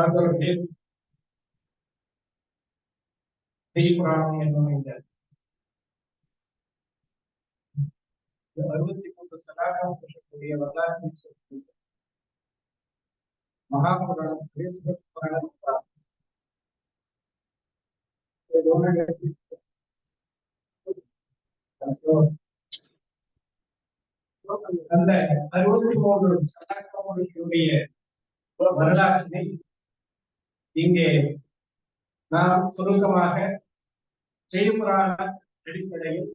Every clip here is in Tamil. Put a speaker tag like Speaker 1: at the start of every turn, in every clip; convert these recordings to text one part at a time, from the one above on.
Speaker 1: சார்ந்தவர்களே, புராணம் என்னும் இந்த 63 சகாகம் பெறக்கூடிய வரலாற்றை சொல்லக்கூடிய மகாபுராணம் புராணம் அந்த 63 சகாக்களுடைய வரலாற்றினை இங்கே நாம் சுருக்கமாக செய்திப்புராண அடிப்படையில்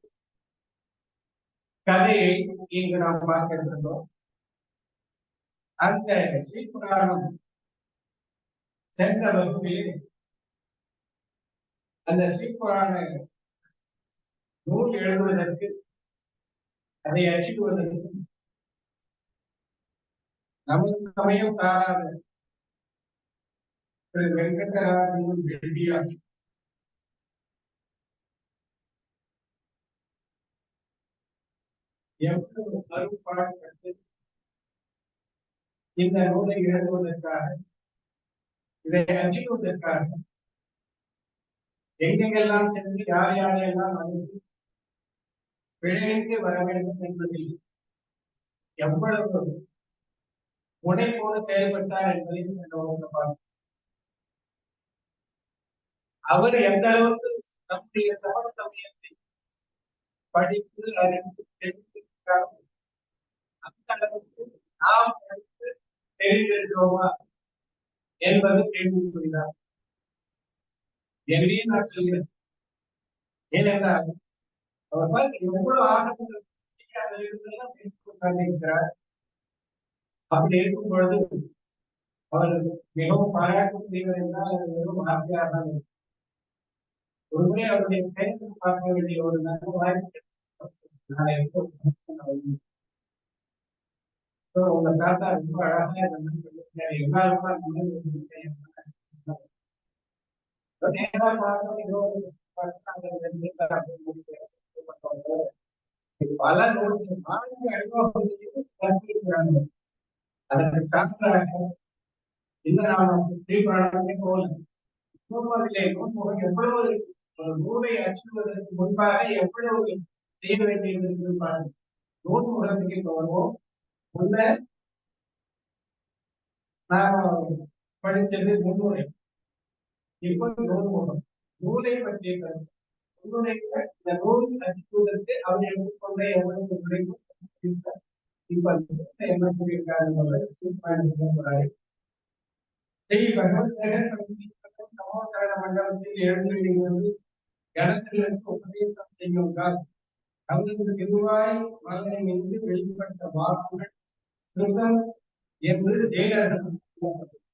Speaker 1: கதையை இங்கு நாம் பார்க்க இருக்கின்றோம். அந்த ஸ்ரீபுராணம் சென்ற வகுப்பிலே அந்த ஸ்ரீபுராண நூல் எழுதுவதற்கு அதை அச்சிடுவதற்கு நமது சமயம் சாராத திரு வெங்கடராஜன் ரெட்டியார் எவ்வளவு அருட்பாடுபட்டு இந்த நூலை எழுதுவதற்காக இதை அச்சிடுவதற்காக எங்கெங்கெல்லாம் சென்று யார் யாரையெல்லாம் அனுப்பி பிழைக்கு வர வேண்டும் என்பதில் எவ்வளவு முனைப்போடு செயல்பட்டார் என்பதையும் பார்க்கிறோம். அவர் எந்த அளவுக்கு நம்முடைய சமண சமயத்தை படித்து அறிந்து தெரிந்திருக்கிறார், அந்த அளவுக்கு நாம் படித்து தெரிந்திருக்கிறோமா என்பது கேள்விக்குறிதான். எனவே நான் சொல்கிறேன், ஏனென்றால் அவர் எவ்வளவு ஆர்வங்கள் இருக்கிறார். அப்படி இருக்கும் பொழுது அவர் மிகவும் பாராட்டக்கூடியவர் என்றால் அது மிகவும் ஆசையாக தான் இருக்கும். ஒருமுறை அவருடைய பெயருக்கு பார்க்க வேண்டிய ஒரு நல்ல வாய்ப்பு உங்க தாத்தா ரொம்ப அழகா பல நூல்கள் 4 அறிமுகப்படுத்தி அதற்கு சான்றாக இன்னும் நாம் ஸ்ரீபுராணமே போல எவ்வளவு நூலை அச்சுவதற்கு முன்பாக எவ்வளவு செய்ய வேண்டியது நூல் முகத்துக்கு வருவோம். முன்ன நாம் படிச்சது முன்னுரை, இப்போ நூல் முகம். நூலை பற்றிய கருத்து முன்னுரைக்க இந்த நூல் அச்சுவதற்கு அவர் எடுத்துக்கொண்ட எவ்வளவு உழைப்பு இப்ப என்ன சொல்லியிருக்காரு சமாசார மண்டலத்தில் எழுந்து கணத்திலிருந்து உபதேசம் செய்யுங்கள். அவர்களுக்கு எதுவாய் மகனை என்று வெளிப்பட்ட வாக்குகள் சுத்தம் என்று ஜெயலலிதா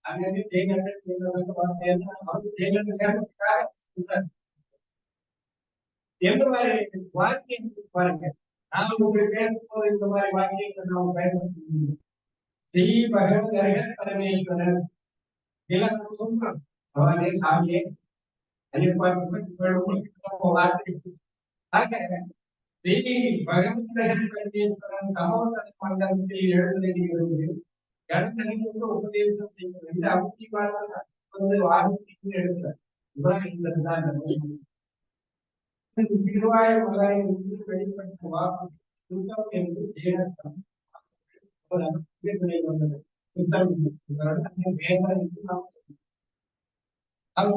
Speaker 1: அங்கே எந்த மாதிரி வாக்கியம் பாருங்க. நாம் உங்களுக்கு பேசும்போது இந்த மாதிரி வாக்கியங்கள் நாம் பயன்படுத்த ஸ்ரீ பகவதர்கள் பரமேஸ்வரர் இலக்கம் சொல்றோம். அவனே சாமியே ஸ்ரீ பகவதர்கள் பரமேஸ்வரன் சமோசன மண்டலத்தில் எழுந்தறிகிறது கடத்தலிருந்து உபதேசம் செய்ய இந்த அவசியமாக வாகனத்திற்கு எடுக்கிறார். திருவாய மலை வெளிப்பட்ட வாக்கு சுத்தம் என்று ஜெயலலிதம் வந்தது. சுத்தம்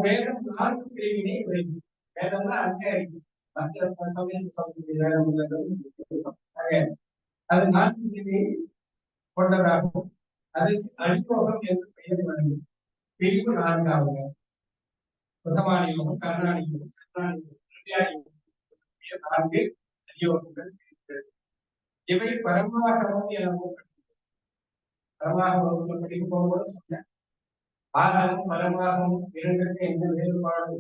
Speaker 1: வேதம் 4 பிரிவினை உடையது. வேதம்னா அங்கே மற்ற சமயம் சொல்லக்கூடிய அது 4 பிரிவினை கொண்டதாகும். அதற்கு அடியோகம் என்று பெயர் வழங்கும். பிரிவு 4ஆவது பிரதமான யோகம், கர்நாடக யோகம், கர்நாடக 4 அடியோகங்கள் இருக்கிறது. இவை பரமாகமம் எனவும் பரமாக வகுப்புல படிக்க போகும்போது சொன்னேன். ஆகமும் பரமாகமும் இரண்டுக்கு எந்த வேறுபாடு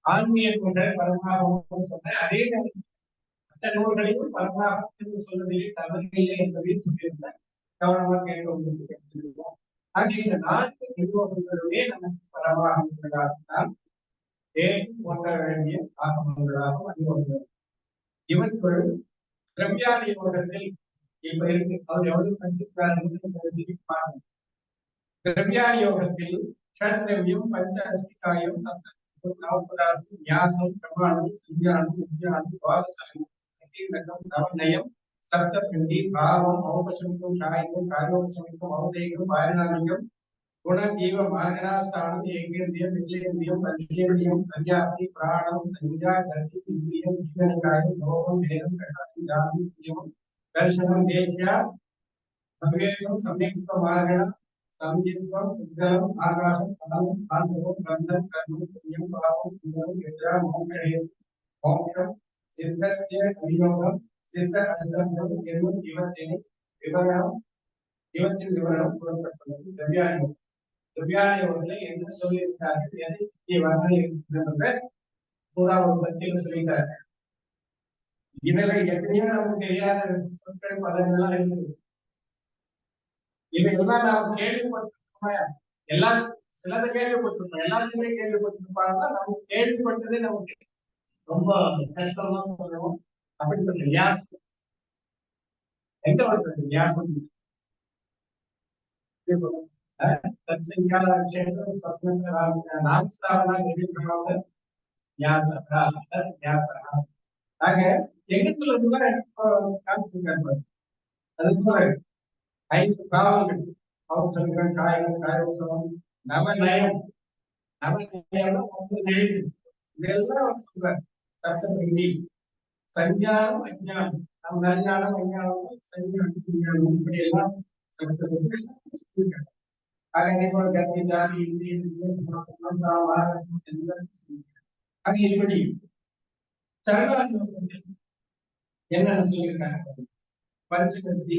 Speaker 1: ஆன்மீக கொண்ட பரமாகமும் சொன்னேன். அதே மற்ற நூல்களையும் பரமாகம் என்று சொல்வதிலே தவறில்லை என்பதையும் சொல்லியிருந்தேன். கவனமாக கேட்க ஆக இந்த 4 நிர்வாகங்களுடைய நமக்கு பரமாகங்களாகத்தான் போன்ற வேண்டிய ஆகமங்களாகவும் அனுபவங்கள். இவற்றுள் திரவியாதி யோகத்தில் இப்ப இருக்கு. அவர் எவ்வளவு படிச்சிருக்காரு திரவியாணி யோகத்தில் ஷட்திரவியம் பஞ்ச அஸ்மிகாயம் சப்தம் நவபதார்த்தம் ஞாசம் பிரமாணம் சஞ்ஞானம் விஞ்ஞானம் துவாதசம் நவநயம் சப்தபிண்டி பாவம் ஔபசமிகம் சாயிகம் காயோபசமிகம் ஔதேகம் வாயனாமிகம் குண ஜீவ மார்கணாஸ்தானம் ஏகேந்திரியம் விஜயேந்திரியம் பஞ்சேந்திரியம் பஞ்சாபி பிராணம் சஞ்ஞா கதி இந்திரியம் ஜீவனிகாயம் லோகம் வேதம் கஷாயம் ஜாதி சீயமம் தர்சனம் தேசியா அவ்வேகம் சம்யுக்த மார்கண சம்யுக்தம் உத்தரம் ஆகாசம் பலம் ஆசவம் பந்தம் கர்மம் புண்ணியம் பாவம் சுந்தரம் வித்யா மோக்ஷம் மோக்ஷம் சித்தஸ்ய வியோகம் சித்த அஷ்டமம் என்னும் இவற்றின் விவரணம் கூறப்பட்டுள்ளது. திரவியாணி அவர்களை என்ன சொல்லியிருக்கிறார்கள், எதை இங்கே வர்ணனை இருக்கின்றன மூன்றாவது பத்தியில் சொல்லியிருக்கிறார்கள். இதுல எத்தனையோ நமக்கு தெரியாத சொற்கள் பதங்கள்லாம் இருக்குது. இவைகள்லாம் நாம் கேள்விப்பட்டிருக்கோம், எல்லாம் சிலதை கேள்விப்பட்டிருக்கோம், எல்லாத்தையுமே கேள்விப்பட்டிருப்பாங்க. நமக்கு கேள்விப்பட்டதே நமக்கு ரொம்ப கஷ்டமா சொல்லணும். அப்படிப்பட்ட வியாசம் எந்த ஒரு வியாசம் ஆக எண்ணத்துல அது போல 5 பாவங்கள் அவசரங்கள் காயங்கள் காயோசனம் நவநயம் இதெல்லாம் சொல்றாரு. சப்தபிண்டி சஞ்ஞானம் அஞ்ஞானம் நம் நஞ்ஞானம் அஞ்ஞானம் சஞ்ஞானம் விஞ்ஞானம் இப்படி எல்லாம் சப்தபிண்டி சொல்லியிருக்காங்க. ஆக இதே போல கர்மி ஜாதி இந்திரிய சமசனம் வாரசம் எல்லாம் சொல்லியிருக்காங்க. ஆக இப்படி சரணாகதி என்னன்னு சொல்லியிருக்காங்க. பஞ்சகத்தி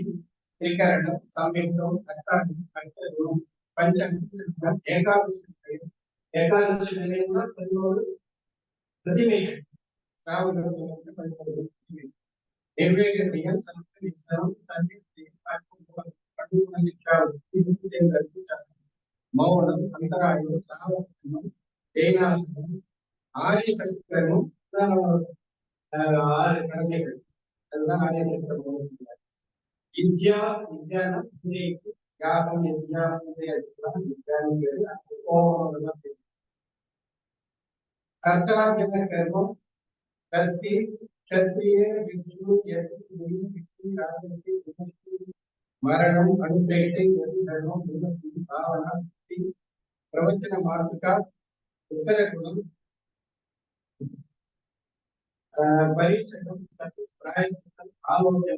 Speaker 1: திரிகரணம் சம்யுக்தம் அஷ்டாங்கம் அஷ்டகுணம் பஞ்சகம் ஏகாதசி நிலையம்னா 11 பிரதிமைகள். நிர்வேகங்கள் சமம் மௌனம் அந்தராயம் சாவகம் தேனாசனம் ஆரிய சங்கரமும் 6 கடமைகள். அதுதான் ஆரிய சங்கரம் சொல்றாரு. வித்யா வித்யானம் பூஜைக்கு யாகம் வித்யா பூஜை அதுக்கெல்லாம் வித்யானம் பேரு. அது கோபம் தான் செய்யும். கர்த்தார்ஜன கர்மம் கர்த்தி க்ஷத்ரிய விஷ்ணு யதி விஷ்ணு ராஜசி மரணம் அனுபேட்சை யதி தர்மம் விமர்சி பாவனா பிரவச்சன மார்பிகா உத்தர குணம் பரீட்சகம் பிராயசம் ஆலோசனை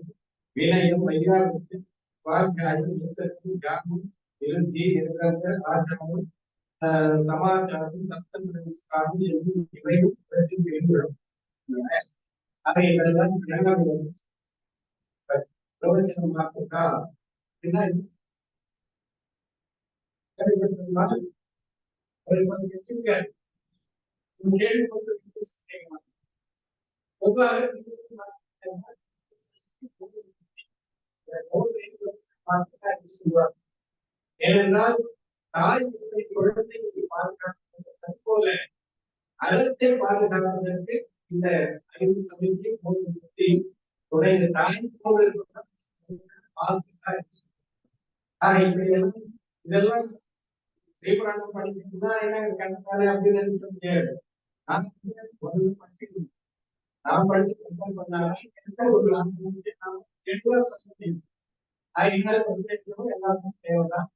Speaker 1: வினயம் வையாவிற்கு சுவாத்தியாயம் யசஸ்து தியானம் விருத்தி நிரந்தர ஆச்சரணம் சமாச்சாரம் சப்தம் நமஸ்காரம் என்று இவையும் வெளிவிடும். அவைகளெல்லாம் பிரவச்சனம் மார்பிகா அப்படின்னா பொதுவாக ஏனென்றால் தாய் குழந்தையை பாதுகாப்பதற்கு போல அறத்தை பாதுகாப்பதற்கு இந்த 5 சமயத்தை 3 புத்தி உடைய தாய் போல இதெல்லாம் ஸ்ரீபுராணம் படிக்கிறதுனா என்ன கணக்காலே அப்படின்னு நினைச்ச முடியாது. நான் படிச்சு கம்பேர் பண்ணாலும் எந்த ஒரு எல்லாருக்கும் தேவைதான்.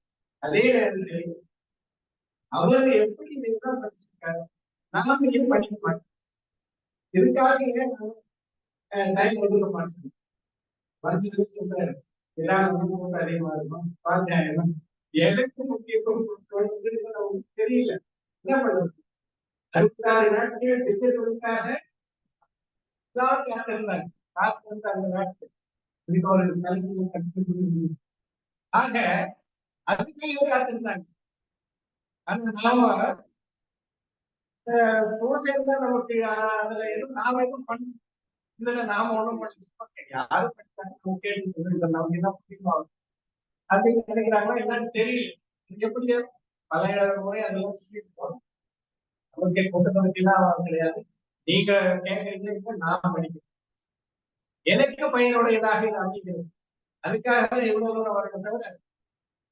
Speaker 1: அதே நேரத்தில் அவர் எப்படி இதெல்லாம் படிச்சிருக்காரு, நாம ஏன் படிக்க மாட்டோம்? இதுக்காக ஏன் டைம் ஒதுக்க மாட்டோம்? வந்து சொல்றாரு ஏதாவது அதிகமா இருக்கும் பாத்தியாயம் எதற்கு முக்கியத்துவம் நமக்கு தெரியல. என்ன பண்றது? 66 நாட்கள் திட்டத்திற்காக காத்திருந்தாங்க. காத்திருந்த அந்த நாட்கள் ஆக அதுக்காக காத்திருந்தாங்க. ஆனா நாம பூஜை தான் நமக்கு அதுல எதுவும் நாம எதுவும் பண்ண இதுல நாம ஒண்ணும் பண்ண யாரும் படித்தாங்க நம்ம கேட்டு நமக்கு என்ன பிடிக்கும் அப்படின்னு நினைக்கிறாங்களா என்னன்னு தெரியல. எப்படி பல முறை அதெல்லாம் சொல்லியிருக்கோம். நமக்கு கொண்டதற்கெல்லாம் கிடையாது. நீங்க கேட்கறீங்க நான் படிக்கிறேன், எனக்கு பயனுடையதாக இது அமைகிறது. அதுக்காக எவ்வளவு தூரம் வரணும் தவிர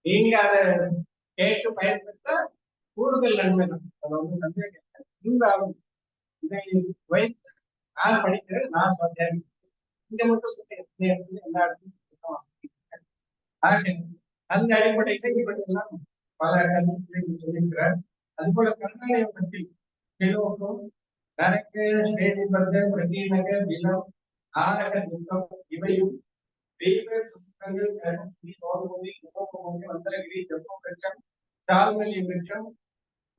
Speaker 1: நீங்க அதை கேட்டு பயன்பெற்ற கூடுதல் நன்மை தான். அது வந்து சந்தேகம் இல்லை. இருந்தாலும் இதை வைத்து நான் படிக்கிறேன், நான் சொல்றேன், இங்க மட்டும் சொல்றேன், எல்லா இடத்துலையும் அந்த அடிப்படையில இப்படியெல்லாம் பல கருத்துக்களை சொல்லியிருக்கிறார். அதுபோல கர்நாடகம் பற்றி கிலோகம் நரக்க ஸ்ரேணிபந்த பிரதீனக விலம் ஆரக துக்கம் இவையும் தெய்வ சுத்தங்கள் கருணி நோர்மொழி உபமொழி மந்திரகிரி ஜப்ப விருட்சம் தாழ்மலி விருட்சம்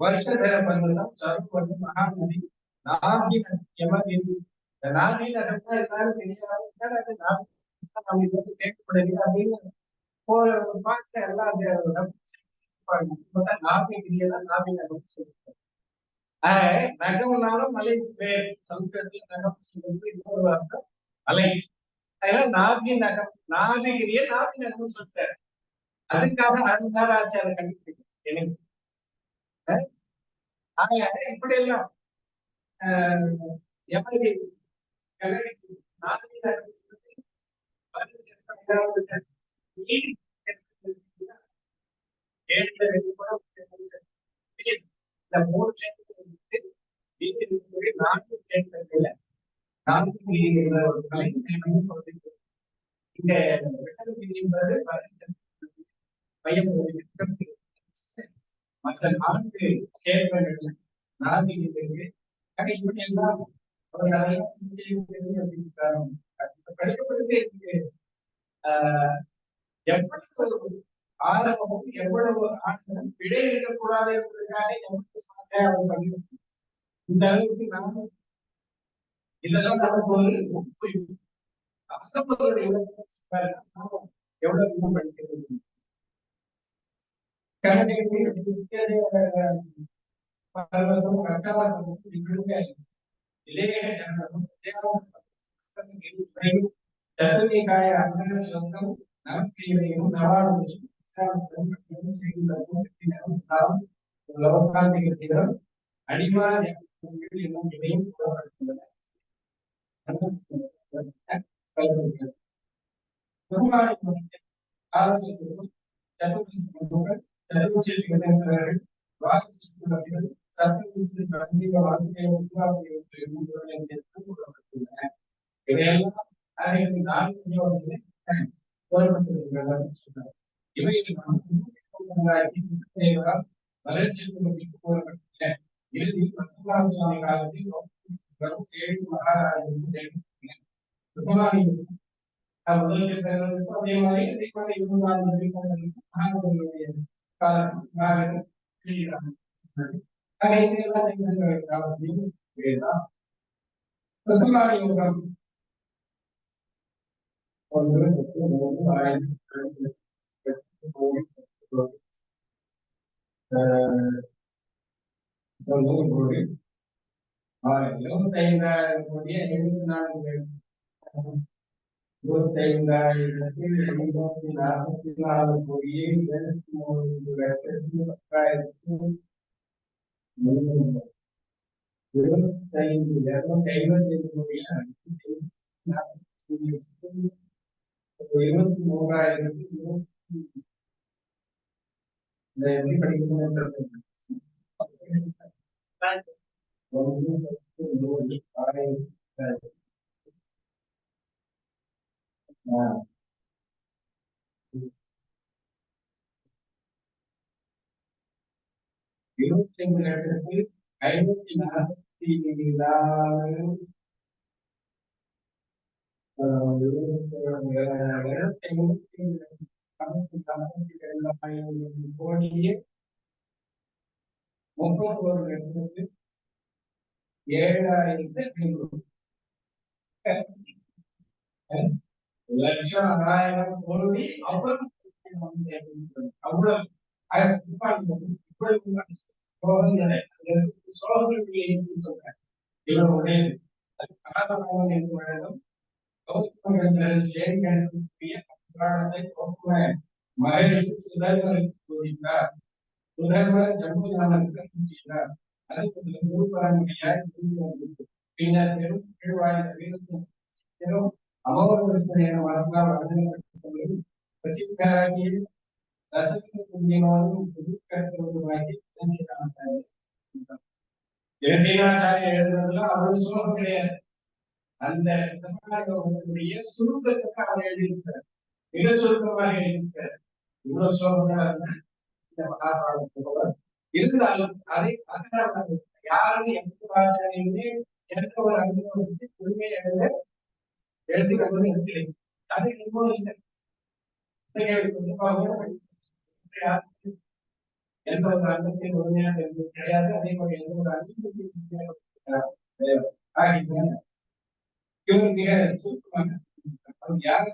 Speaker 1: வருஷதர பர்வதம் சருவம் மகாநதி நாகின யமகிரி. நாகி நகர்னா எல்லாரும் தெரியாது, அது நாகி கேட்கப்படுது அப்படின்னு பார்த்து எல்லாம் நாபிகிரியதான் நாபி நகம் சொல்லியிருக்காங்க. நகம்னாலும் மலை பேர், சமுத்திரத்தில் நகம் சொல்றது இன்னொரு அர்த்தம் மலை. அதனால நாபி நகம், நாபிகிரிய நாபி நகம் சொல்லிட்டாரு. அதுக்காக அருணாராச்சார கண்டுபிடிக்கும். இப்படி எல்லாம் எப்படி நாபி நகம் இந்த மூணு நான்கு கேட்கல நான்கு ஒரு கலை இங்க என்பது மையம் மற்ற நான்கு கேள்விகள் நான்கு இப்படி எல்லாம் படிக்கப்படுதே இருக்கு. எவ்வளவு ஆரம்பமும் எவ்வளவு ஆசனம் விடை இருக்கக்கூடாது என்பதற்காக எவ்வளவு பண்ணிருக்கோம். இந்த அளவுக்கு நாம இதெல்லாம் நமக்கு ஒரு அசம்பவருடைய எவ்வளவு படிக்கிறது. பர்வதம் ரச்சாவதம் இளைய ஜனமும் தத்துவீகாய அந்தர சொந்தம் நம்பிக்கையும் நவாடும் லோகாந்திகத்திடம் அடிமார் என்னும் இதையும் கூறப்பட்டுள்ளன. இறுதி சுவாமி காலத்தில் அதே மாதிரி கோடி 25,000 கோடியே 74 25,044 கோடியே 23,255 கோடியே 23,000 எப்படி படிக்கணும். இருபத்தி 5,442 கோடியே 31,7,500 லட்சம் 1000 கோடி அவ்வளவு மகரிஷி சுதர்மனுக்கு போதித்தார். சுதர்மர் ஜம்புதானனுக்கு செய்தார். அதுக்கு குருபரமுடியாய் பின்னர் பெரும் கீழ்வாய்ந்த வீரசும் அமோகேஸ்வரன் என பிரசித்தராகிய ரசத்துக்கு புண்ணியமானும் புதுக்கருத்துருவாக்கி ஜெயசீனாச்சாரிய எழுதுறதுல அவ்வளவு சுலபம் கிடையாது. அந்த சுருக்கத்துக்கு அவர் எழுதியிருக்கிறார், மிக சுருக்கமாக எழுதியிருக்கிறார். இவ்வளவு சுலபங்களா இந்த மகாபாரதத்தோட இருந்தாலும் அதை யாரும் எந்த ஆச்சாரியுமே எந்த ஒரு அனுபவத்தை உண்மையை எழுதி கொண்டு இருக்கிறேன். அது இன்னும் இல்லை. எந்த ஒரு அர்த்தத்தின் உண்மையாக கிடையாது. அதே போல எந்த ஒரு அனுபவத்தையும் இவர் மிக சுருக்கமாக யார்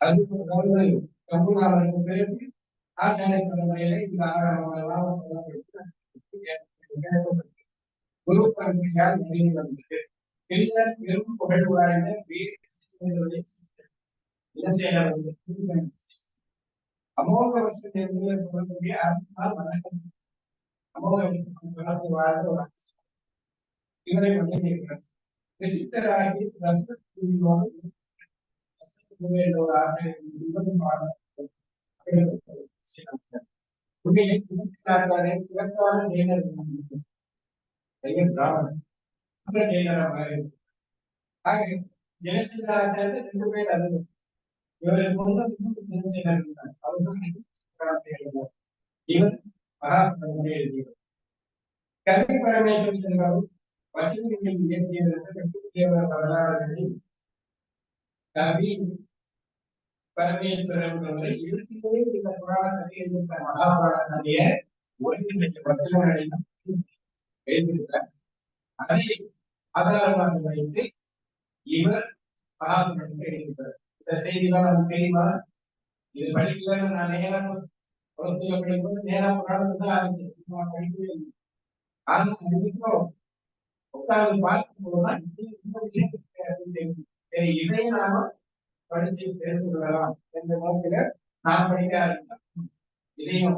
Speaker 1: அது கம்புனாவதற்கு பிறகு ஆச்சாரிய முறையில இந்த ஆகமங்கள்லாம் குரு பரம்பரையால் நிறைவு வந்தது. பின்னர் பெரும் புகழ் வாய்ந்த வேறு அமோக வருஷம் என்று சொல்லக்கூடிய அரசினால் வணக்கம் அமோக வளர்ந்து வாழ்ந்த ஒரு அரசு இவரை வணங்கியிருக்கிறார். பிரசித்தராகி ரசனோடு ஒரு ஜெயசீலராச்சாரியர் 2 பேர் அது இவருக்கு முன்ன ஜெயசீலர் இருந்தார். அவர்தான் இவர் மகாத்மா எழுதியவர். கவி பரமேஸ்வரன் என்பவர் வசதிகளில் இயற்றிய வரலாறுகளில் கவி பரமேஸ்வரன் என்பவரை இறுதியிலே இந்த புராண கதை எழுதியிருக்க மகாபாரத கதையை ஒருங்கிணைந்த வசனங்களையும் எழுதியிருக்கிறார். அதை ஆதாரமாக வைத்து இவர் மகாபாரதத்தை எழுதியிருக்கிறார். இந்த செய்திதான் நமக்கு தெரியுமா? இது படிக்கல நான் நேரம் குளத்துல படிக்கும்போது நேரம் புராணத்தை தான் ஆரம்பிச்சேன், படிக்கவே இல்லை. ஆனா உட்கார்ந்து பார்க்கும் போதுதான் இந்த விஷயம் சரி இதை நாம படிச்சு தெரிந்து கொள்ளலாம் என்ற நோக்கில நான் படிக்க ஆரம்பித்தேன். இதையும்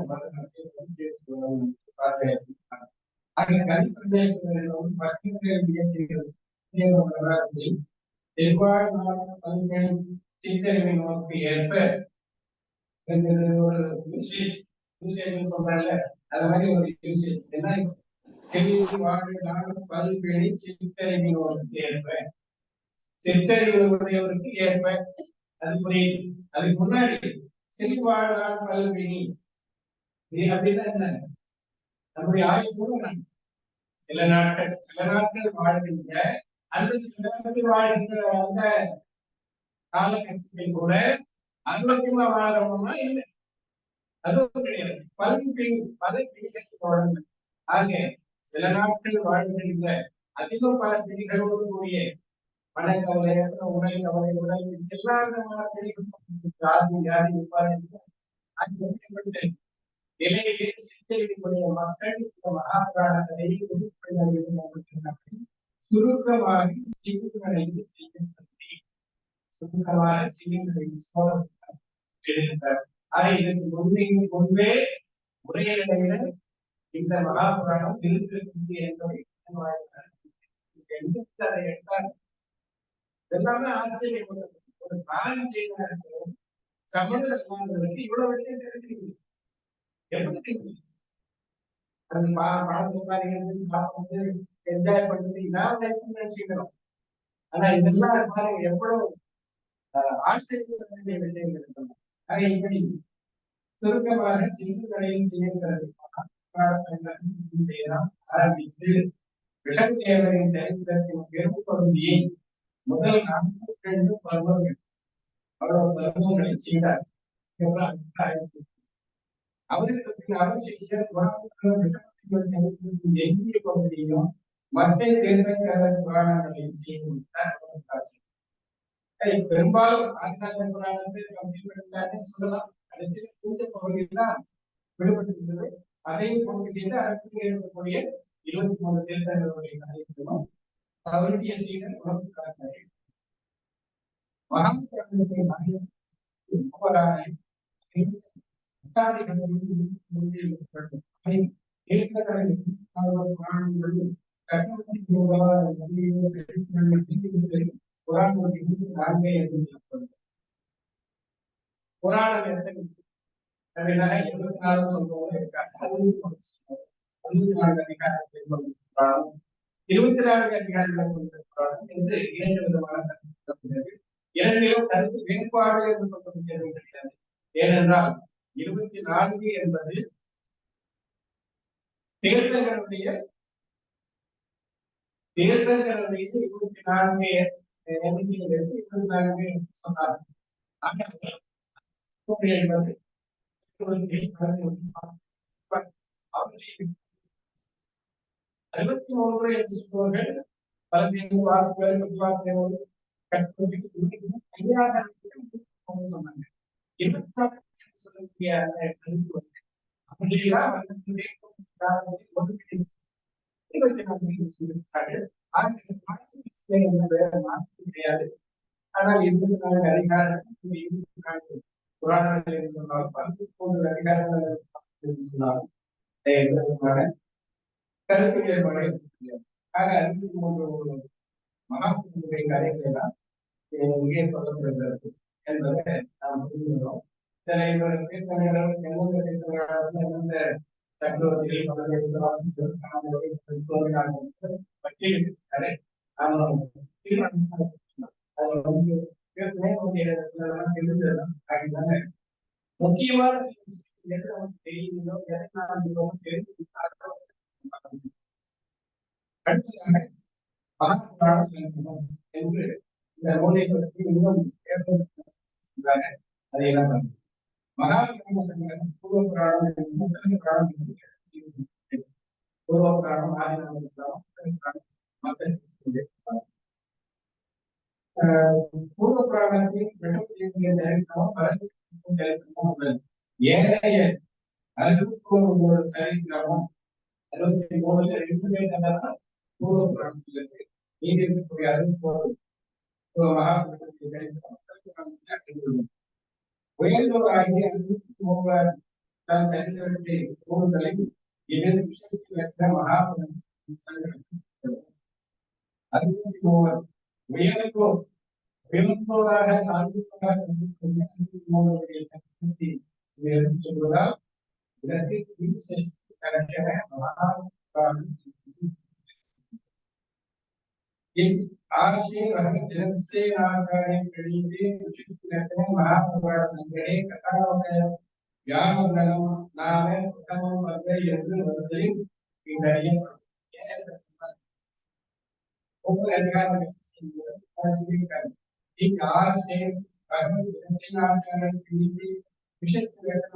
Speaker 1: சித்தறிவை நோக்கி ஏற்ப ஒரு சொல்றாங்கல்ல, அது மாதிரி ஒரு யூசேஜ் என்ன பல்வேறு சித்தறிவை நோக்கி ஏற்ப சித்தறிவுடையவருக்கு ஏற்ப அது புரியுது. அதுக்கு முன்னாடி செல்வாழ்வாள் பல்வினி அப்படின்னா என்ன? நம்முடைய ஆய்வு கூட சில நாட்கள் வாழ்கின்ற அந்த சில நாட்கள் வாழ்கின்ற அந்த காலகட்டத்தில் கூட ஆரோக்கியமா வாழறோம்னா இல்லை, அதுவும் கிடையாது. பல பிடிகள் தொடர்ந்து ஆக சில நாட்கள் வாழ்கின்ற அதிலும் பல பிடிகளோடு கூடிய மனக்கவலை, உடல் கவலை, உடல் எல்லா விதமான ஜாதி வியாதி நிலையிலே சித்தறிவுடைய மக்கள் இந்த மகாபாரதத்தை சுருக்கமாக செய்யுங்களை செய்யப்பட்டு சுருக்கமாக செய்யுங்களை எழுதினார். ஆக இதற்கு முன்பே முறையில இந்த மகாபுராணம் இருக்கிறது என்பதை அதை எடுத்தார். எல்லாமே ஆச்சரியப்பட்டது. ஒரு காரியம் செய்தார்கள் சமணர் இவ்வளவு விஷயம் தெரிஞ்சுக்கிது எப்படி செஞ்சு அது பணத்துக்காரிகள் சாப்பிட்டு என்ஜாய் பண்ணிட்டு இதான் நினைச்சுக்கிறோம். ஆனா இதெல்லாம் பாருங்க எவ்வளவு ஆச்சரியப்பட வேண்டிய விஷயங்கள் இருக்கணும். ஆக இப்படி சுருக்கமாக சிந்துக்களையும் செய்யப்படுகிறது ஆரம்பித்து விஷதேவரின் சரித்திரத்தின் பெரும் பகுதியை முதல் 42 பருவங்கள் அவ்வளவு பருவங்களை செய்தார். அவருக்கு அவர் சிஷ்யர் எஞ்சிய பகுதியும் மற்ற தேர்தல் புராணங்களையும் செய்து முடித்தார். பெரும்பாலும் ஆதிநாத புராணத்தை கம்ப்ளீட் சொல்லலாம். கடைசியில் இந்த பகுதியில் தான் விடுபட்டிருந்தது. அதையும் பூர்த்தி செய்து அதற்கு இருக்கக்கூடிய 23 தேர்தல்களுடைய காரியங்களும் அவருடைய சீடர் உணவு காட்டினார்கள். மகாபாரதத்தை புராணம் எத்தனை அப்படின்னா 24 சொல்றவங்க இருக்காங்க. 64 அதிகாரத்தை கொண்ட புராணம், 24 அதிகாரங்களை கொண்ட புராணம் என்று 2 விதமான கருத்து. இரண்டிலும் கருத்து வேறுபாடு என்று சொல்ல முடியாது கிடையாது. ஏனென்றால் 24 என்பது தீர்த்தங்களுடைய 24 எண்ணிக்கையிலிருந்து 24 என்று சொன்னார். என்பது 63 என்று சொல்பவர்கள் பலதேவு வாசுகள் விசுவாசம் சொன்னாங்க. 24 சொல்லக்கூடிய கருத்து வந்து அப்படியெல்லாம் கிடையாது. ஆனால் 24 அதிகாரங்கள் புராணங்கள் என்று சொன்னாலும் 13 அதிகாரங்கள் சொன்னாலும் எந்த விதமான கருத்து வேறுபாடு முடியாது. ஆக 63 மகாபுருஷனுடைய கதைகள் எல்லாம் இங்கே சொல்லப்படுகிறது என்பதை நாம் புரிந்துள்ளோம். சில எந்தெந்த சக்கரவர்த்திகள் பட்டியலிட்டிருக்காரு. முக்கியமான தெரியுதோ அடுத்ததாக மகாபுராண சங்கமம் என்று இந்த நூலை பற்றி இன்னும் அதை என்ன மகாபுராண சங்கமம் பூர்வ புராணம் புராணம் பூர்வ புராணம் ஆதிநாத புராணம் பூர்வ புராணத்தின் சரித்திரமும் சரித்திரமும் உள்ளது. ஏனைய 63 சரித்திரமும் 63 2 பேர் பூர்வ புராணத்தில் இருக்கு. மீதி இருக்கக்கூடிய 64 மகாபுருஷனுடைய சரித்திரம் உயர்ந்தவராகிய 63 தன் சரித்திரத்தை கூறுதலில் இது மகாபுருஷ 63 உயர்ந்தோராக சார்ந்தவராக சொல்வதால் இதற்கு மகாபுராண சங்கரே கதாவக வியாமரணம் நாம உத்தமம் வந்த என்று வருவதில் இந்த அறியப்படும். ஒவ்வொரு அதிகாரம் சொல்லியிருக்காரு.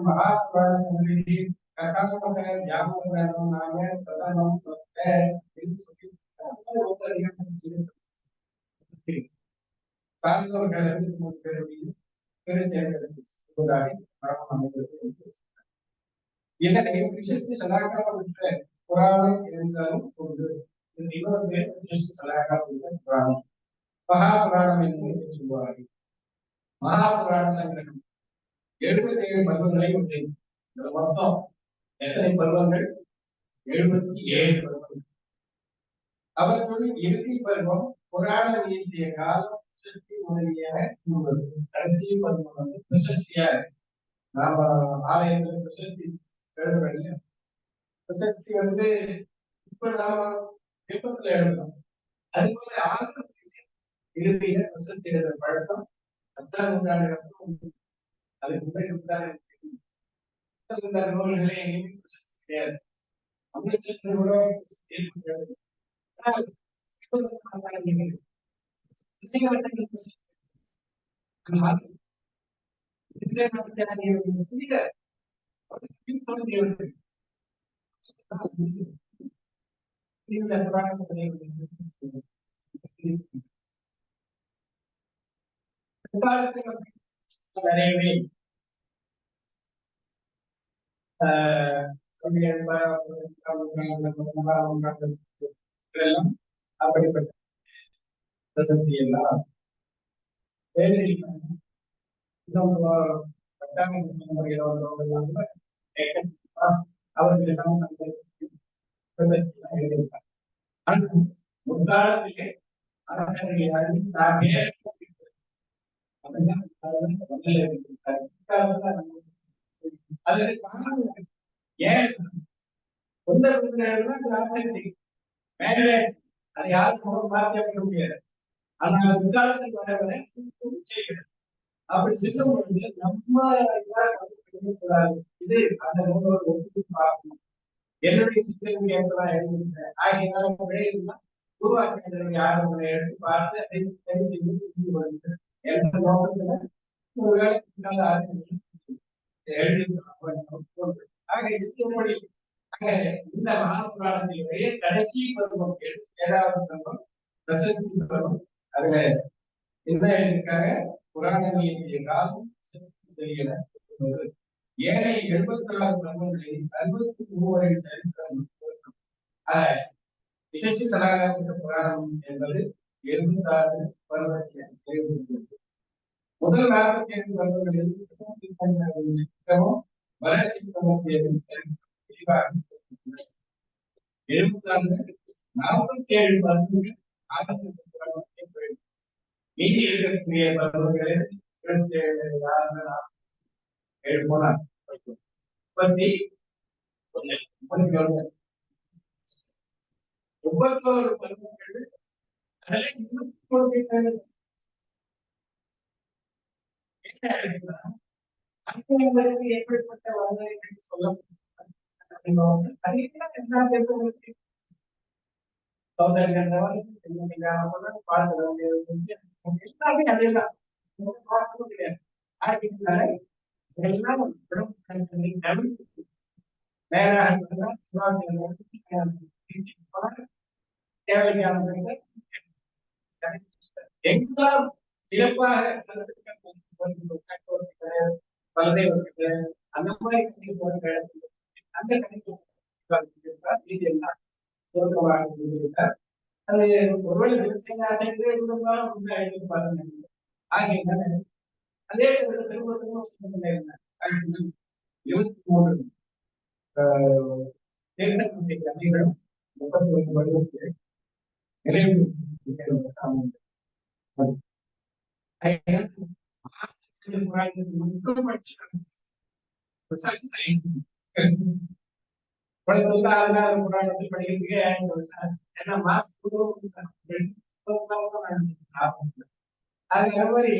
Speaker 1: மகாபுராண சங்கரே கதாவக வியாமரணம் நாம பிரதமம் வந்த என்று சொல்லி இதனை விஷயத்தை சலாகாரப்பட்ட புராணம் என்றாலும் உண்டு. இன்னொரு பேர் சலாகாரப்பட்ட புராணம் மகாபுராணம் என்று சொல்வார்கள். மகாபுராண சங்கரம் 77 பருவங்களை உண்டு. மொத்தம் எத்தனை பருவங்கள்? 77 பருவங்கள். அவற்றுள் இறுதி பருவம் புராண இயற்றிய காலம் கடைசி பருவம் வந்து பிரசஸ்தியா நாம ஆலயத்தில் பிரசஸ்தி எழுதுறோம். பிரசஸ்தி வந்து இப்ப நாம விருப்பத்துல எழுதுறோம். அது போல ஆரம்பத்திலே இறுதியில பிரசஸ்தி எழுதுற பழக்கம் 10ஆம் நூற்றாண்டு அதுக்கு முன்னாடி நூல்களே எங்கேயுமே பிரசஸ்தி கிடையாது. அமிர்தசரஸோட நிறையவே அப்படிப்பட்ட எல்லாம் முற்காலத்திலே அதுக்கு காரணம் ஏன் மேரேஜ் அது யாருக்கும் பார்த்து வைக்க முடியாது. ஆனா முக்காலத்துக்கு வர வரை செய்யணும். அப்படி செல்லும் பொழுது நம்ம கூடாது. இது அந்த நூலோட ஒப்புக்கு பார்க்கணும். என்னுடைய சித்தம் ஏற்பதான் எழுதியிருக்கிறேன். ஆகியனால விடையெல்லாம் உருவாக்கிய ஆர்வங்களை எடுத்து பார்த்து அதை சரி செய்து எந்த நோக்கத்துல ஒரு வேலைக்கு ஆசிரியர் எழுதியிருக்கிறோம். ஆக இதுபடி இந்த மகாபுராணத்தினுடைய கடைசி பருவம் 7வது பருவம் பிரசஸ்தி பருவம். அதுல என்ன எழுதியிருக்காங்க? புராணங்களுடைய காலம் தெரியல. ஏழை 76 பருவங்களில் 63 சரித்திரம். விசேஷ சலாகார புராணம் என்பது 76 பருவத்தில் முதல் 45 பருவங்களில் சித்திரமும் வரச்சித்திரமும் 47 பருவங்கள் மீதி இருக்கக்கூடிய பருவங்களில் 27 போனார் 31 பருவங்கள் எப்படிப்பட்ட வரலாறு சொல்ல எங்கெல்லாம் சிறப்பாக அந்த மாதிரி அந்த அது ஒருவேளை அதே 23 கதைகளும் 31 வருடத்தில் நிறைவு புராணத்தில் படிக்கிறதுக்கு அது மாதிரி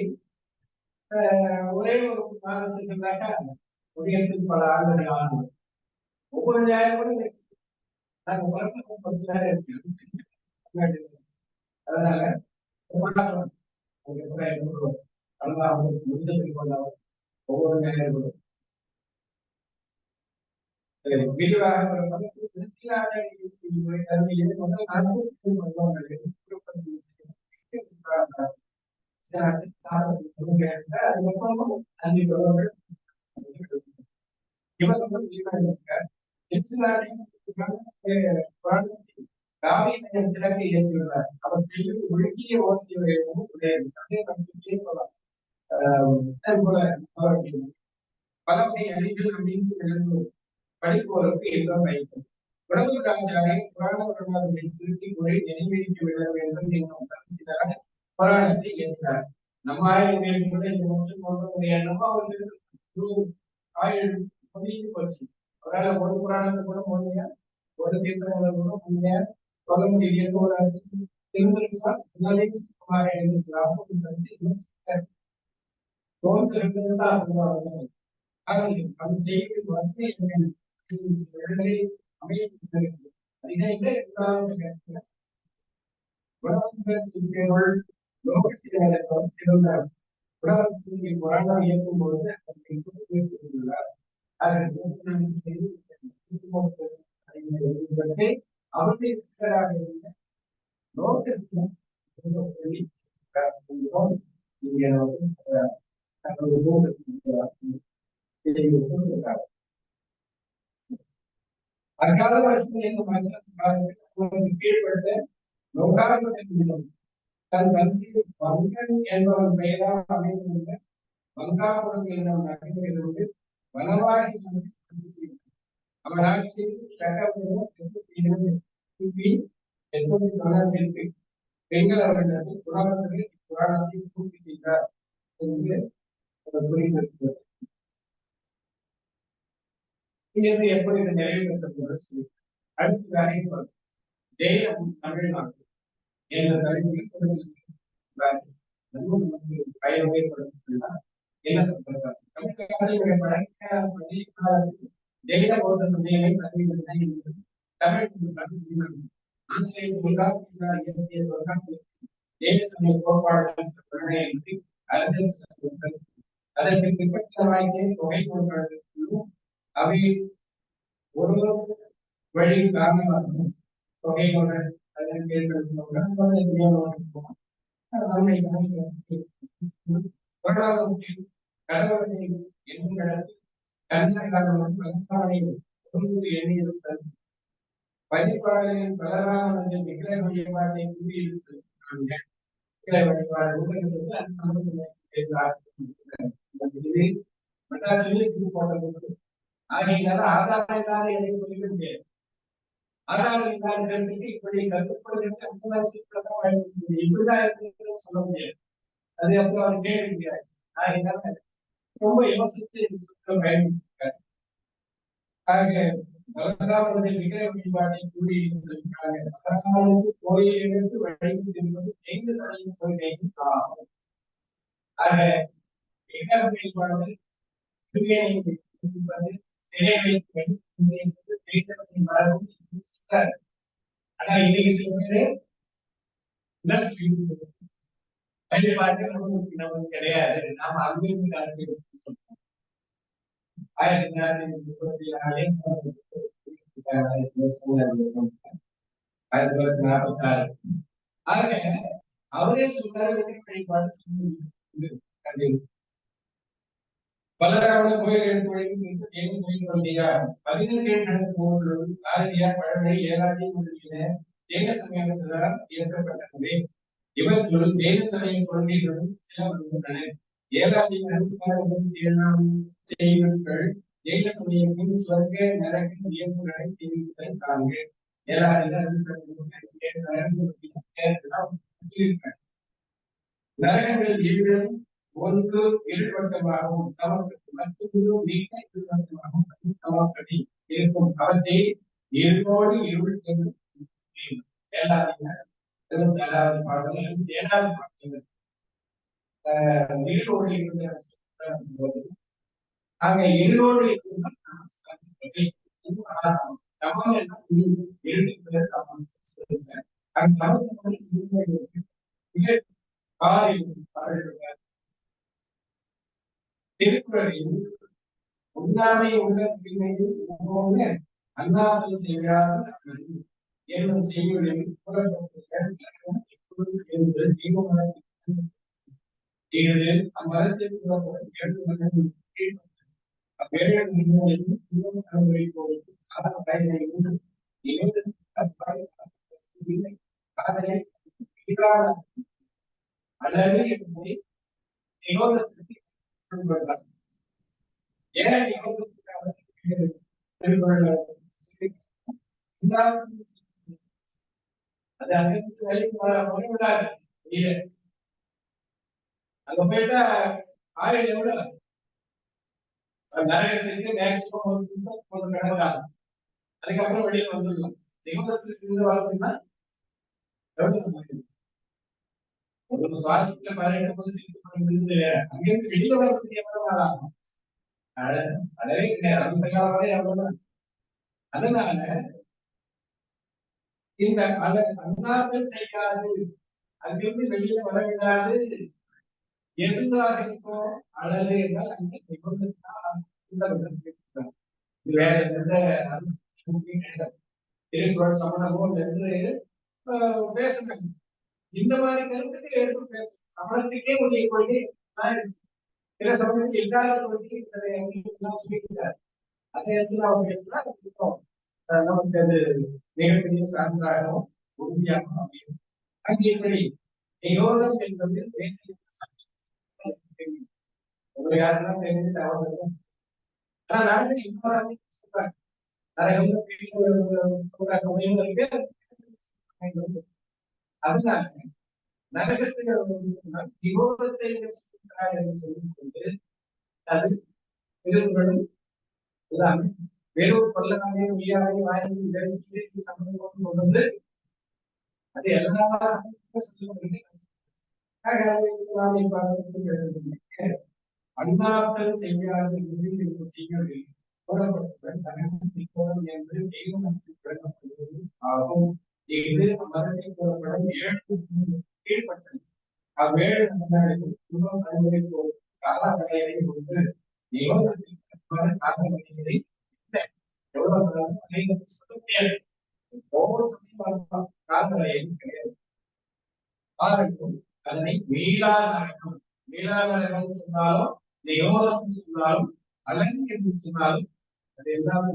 Speaker 1: ஒரே ஒரு மாதத்துக்குனாக்கா உதயத்துக்கு பல ஆண்டுகள் ஆகும். ஒவ்வொரு ஞாயிறு அதனால ஒவ்வொரு ஞாயிறு சிறப்பை இயக்கியுள்ளார். அவர் செய்யும் ஒழுங்கிய ஓசியை பலவகை அணிகள் அப்படின்னு படிப்போருக்கு எல்லாம் வைக்கும். குடமுராச்சாரி புராண வரலாறுகளை சுருக்கி மொழி நினைவிக்க விட வேண்டும் என்னும் கருத்தினராக புராணத்தை இயற்றினார். நம்ம ஆயுள் கூட இந்த மட்டும் போன்ற எண்ணமும் அவருக்கு முடிந்து போச்சு. அவரால் ஒரு புராணத்தை கூட முடியா, ஒரு தீர்த்தங்களை கூட முடியா சொல்ல முடியல. ஒரு திருமணம் சுத்தமாக எழுதிக்கலாம் அது செய்து வந்து புராணம் இயக்கும் பொழுது அவருடைய சிக்கலாக இருந்த நோக்கத்திலும் அக்கால கீழ்பட்ட லோகாரத்தின் தன் தந்தை வங்கன் என்பவன் பெயரால் அமைந்துள்ள வங்காபுரம் என்னும் நகரிலிருந்து வனவாகி அவன் ஆட்சியில் பெண்கள் அவர்களது புராணத்தை பூர்த்தி செய்தார் என்று புரிந்திருக்கிறது. இங்கிருந்து எப்படி இது நிறைவேற்றது சொல்லி அடுத்ததாக ஜெயிலம் தமிழ்நாடு என்ற தலைமையில் பயன்படுத்தினால் என்ன சொல்றாங்க ஜெயில போன்ற சமயங்களை தமிழ் ஜெயில சமய கோட்பாடுகள் அதற்கு பிற்பட்டவாய்க்கே தொகை போன்றவர்களும் அவை ஒரு வழி காரணமாகும் தொகை போன்ற அதற்கு கடவுளை என்னும் வழிபாடுகளின் பலரான விக்கிர வழிபாட்டை கூறியிருக்கிறாங்க வழிபாடு ஆகையினால ஆதாரம் இல்லாத எதை சொல்லிக்க முடியாது ஆதாரம் இல்லாததுக்கு இப்படி கருத்துப்படுகிறது இப்படிதான் சொல்ல முடியாது அது அப்புறம் அவர் கேட்க முடியாது ஆகையினால ரொம்ப யோசித்து சொல்ல பயன்படுத்திருக்காரு ஆக பலராமனுடைய விக்கிர வழிபாட்டை கூறியிருக்கிறாங்க பலராமனுக்கு கோயில் எடுத்து வழிபட்டு என்பது எங்கு சடையும் கொள்கையும் ஆகும் ஆக விக்கிர வழிபாடு ஆனா இன்னைக்கு சொல்றது வழிபாட்டு நமக்கு கிடையாது நாம அங்கிருந்து சொல்றோம் 1946 ஆக அவரே சொல்றாரு வழிபாடு பலராம கோயில் எடுத்து 17 காரணியார் பழமொழி ஏழாத்தையும் ஜெயின சமயத்தினால் இயற்றப்பட்டது இவற்றுள் ஜெயின சமய கொள்கைகளும் சில வந்துள்ளன ஏழாம் செய்வர்கள் ஜெயின சமயத்தின் சொர்க்க நரக இயல்புகளை தெரிவித்தல் காண்க நரகங்கள் ஏழும் ஒன்று இருபட்டமாகவும் நமக்கு மற்றொரு நீக்க இருபட்டமாகவும் சமப்படி இருக்கும் அவற்றை இருளோடு இருள் ஏழாவது 27வது பாடல் 7வது பாடல் இருளோடு இருள் ஆக இருளோடு திருக்குறளில் உண்ணாமை உள்ள பின்னையில் அண்ணாமல் செய்யாது என்னும் செய்யுளில் அம்மதத்திற்கு அங்க போயிட்டா ஆயுள் எவ்வளவு நரகத்திற்கு மேக்சிமம் கடந்தாங்க அதுக்கப்புறம் வெளியில வந்துடலாம் நிகழ்ச்சிக்கு இருந்து வளர்ப்புன்னா ஒரு சுவாசத்துல 18 அங்கிருந்து வெளியில வளர்ப்புக்கு எவ்வளவு நாள் ஆகும் அடவே கிடையாது அந்த காலம் வரை அவ்வளவுதான் அதனால இந்த அண்ணாமல் செய்யாது அங்கிருந்து வெளியில வர விடாது எதுதாக இருக்கோ அழகு என்றால் அங்கே வேற எந்த திருக்குறள் சமணமோ என்று பேசுங்க இந்த மாதிரி கருத்துக்கு எடுத்து பேசும் சமணத்துக்கே உரிய கொள்கை சில சமயத்துக்கு இல்லாத கொள்கை சொல்லிக்கிறார் அதை எடுத்து நாம் பேசினா நமக்கு அது மிகப்பெரிய சான்றாகவும் உறுதியாகவும் அமையும் அங்கே இப்படி நிரோதம் என்பது ஒரு யாருன்னா தெரிஞ்சு ஆனா சொல்றாங்க சொல்ற சமயம் இருக்கு அதனால நரகத்தில் விரோதத்தை சொல்லிக் கொண்டு அது திருக்குறளும் வெறும் கொல்லாமே உயிராவே வாங்கி விளைவிச்சு சம்பந்தம் கொண்டு வந்து அது எல்லா சொல்லுவது அண்ணாத்தல் செய்யாது செய்யவில்லை என்று தெய்வம் விளக்கப்படுவது ஆகும். இது மதத்தை கூறப்படும் 7 கீழ்பட்டது. அவ்வேழு காலவரையை கொண்டு காலவரையை எவ்வளவு சொல்ல முடியாது. ஒவ்வொரு சமயம் காலவரையும் கிடையாது. அதனை மீளா நரகம் மீளா நரகம் சொன்னாலும் யோகம் சொன்னாலும் அலங்கி என்று சொன்னாலும் அது எல்லாமே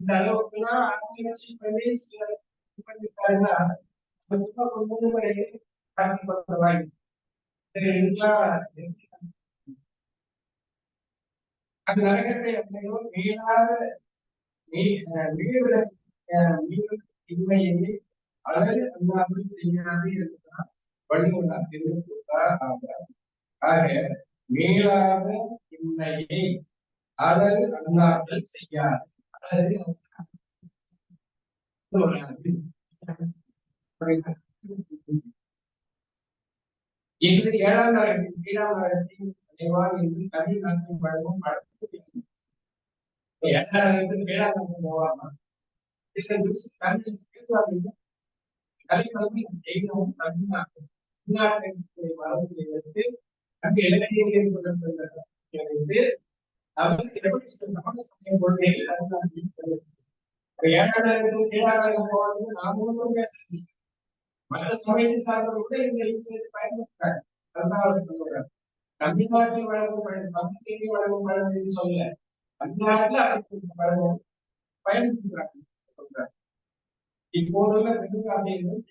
Speaker 1: இந்த அளவுக்குலாம் ஆராய்ச்சி பண்ணி பண்ணிட்டாருன்னா அந்த நரகத்தை மீளாத இன்மையை அழகு அல்லாமல் செய்யாது என்றால் வள்ளுவனார் தெரிந்து கொடுத்தார். ஆக மீளாத இன்மையை அழகு அல்லாமல் செய்யாது. அழகு இது 7ஆம் நரகத்தின் 7ஆம் நரகத்தின் நினைவாக என்று தமிழ்நாட்டின் வழங்கும் வழக்கு 7ஆம் நரகத்தில் 7ஆம் நரகம் போவாமா கலைக்கல்வி தெய்வம் தமிழ்நாட்டு வரவுகளை வைத்து அங்கு இலக்கியங்கள் சொல்லப்படுகிறது. அவருக்கு எப்படி சமண சமய கொள்கைகள் 7ஆம் நரகத்தில் 7ஆம் நரகம் போவது நாமும் பேசுறோம். மற்ற சமயத்தை சார்ந்தவர்கள் கூட இந்த விஷயத்தை பயன்படுத்துறாங்க. அதுதான் சொல்லுறாங்க. தமிழ்நாட்டில் வழங்கும் சமூகத்தை வழங்கும் பழம் சொல்ல தமிழ்நாட்டுல பழம் பயன்படுத்துறாங்க. இப்போதுள்ள பெருங்காதைகளும்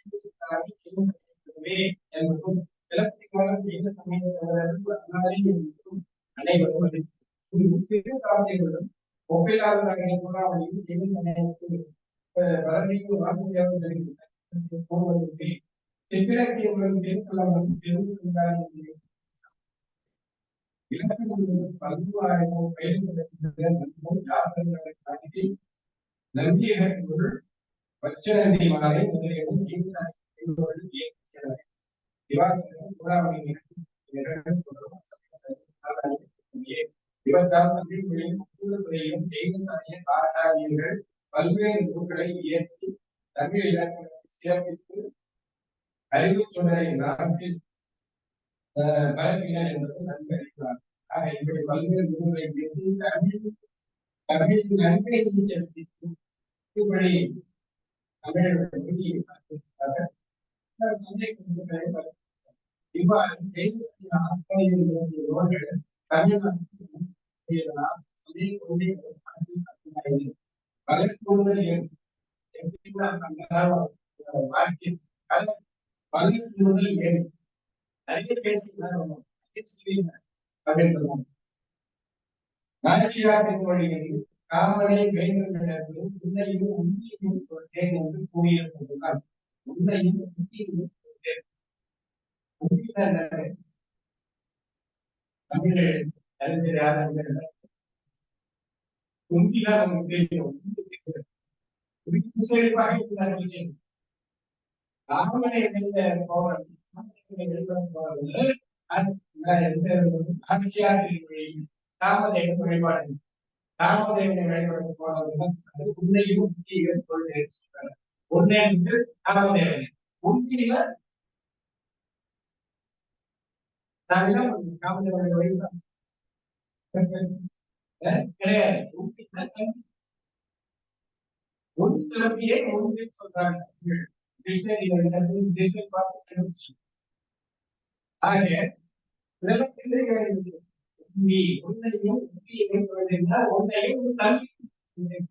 Speaker 1: என்பதும் இலக்கியங்களும் எந்த சமயத்தவர்களும் அனைவரும் சிறு காவியங்களும் ஒப்பிலாளர்களையும் எந்த சமயத்தில் வளர்ச்சிக்கு வாக்குறுதியாக போவதற்கு தெற்கிழக்கியவர்களும் தெற்கலாமும் பெரும் இலக்கணங்களும் பல்வாயிரம் பயிர்களை தாண்டி நம்பியவர்கள் வச்சனந்தி மாலை முதலியவும் ஆச்சாரியர்கள் பல்வேறு நூல்களை இயற்றி தமிழ் இலக்கணத்தை சிறப்பித்து அறிவு சொன்னரை நாட்டில் பரப்பினர் என்பது நன்கு அறிவார். ஆக இப்படி பல்வேறு நூல்களை இயற்றி தமிழ் நன்மை செலுத்தி இப்படி காமனை வேண்டும் இடத்திலும் உன்னையும் உண்மையும் கொண்டேன் என்று கூறியிருப்பதுதான் உன்னையும் உண்மையும் தமிழ் அறிஞர் உண்மையா நமக்கு தெரியும். காமனை போவது காமதேவன் வழிபாடு காமதேவனை வழிபட போனது உன்னையும் உண்மையும் கொள்கை சொல்றாரு. உன்னை வந்து காமதேவன் உண்மையில நான் என்ன காமதேவனை வழிபாடு கிடையாது. உன் திறமையை உண்மை சொல்றாங்க. ஆக உன்னையும் உண்மையையும் கொண்டிருந்தால் உன்னையும் தம்பி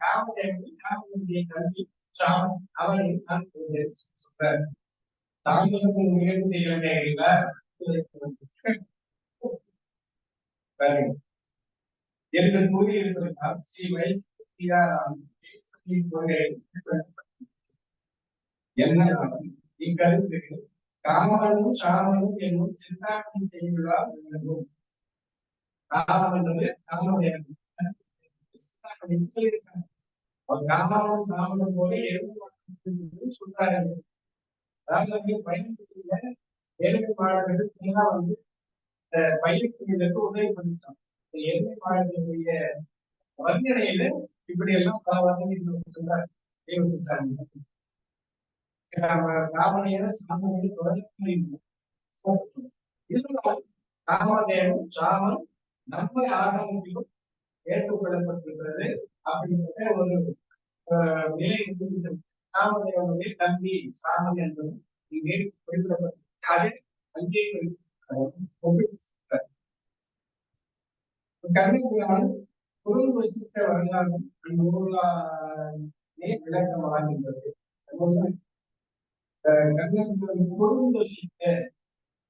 Speaker 1: காமதேவன் காமனுடைய கல்வி சாம் அவனை நான் சொல்றாரு. தாங்களுக்கு முயற்சி செய்ய வேண்டிய என்று கூறியிருப்பதனால் ஸ்ரீ வைஷ்ணவ என்ன இக்கருத்து காமனும் சாமனும் என்னும் சித்தாட்சி செய்யுள்ளார் விளங்கும். காமம் என்பது காமனுடைய அவர் காமனும் சாமனும் போல எருமை சொல்றாரு. அதாவது பயன்படுத்திய எருமை மாடுகளுக்கு பயிருக்கு உதவி பண்ணிச்சோம். எருமை மாடுகளுடைய வர்ணனையில இப்படி எல்லாம் பல வர்ணனைகள் சொல்றாரு. ராமனையர சாமனையை தொடர்ந்து ராமதேவன் சாமன் நம்மை ஆகமத்திலும் ஏற்றுக்கொள்ளப்பட்டிருக்கிறது அப்படிங்கிற ஒரு நிலை ராமதேவனுடைய தம்பி சாமன் என்பதும் இங்கே குறிப்பிடப்பட்டிருக்கிறது. அங்கே கண்ணத்தினால் குறும்புசித்த வரலாறும் நூலானே விளக்கமாகின்றது. கண்ணத்தினால் குறும்புசித்த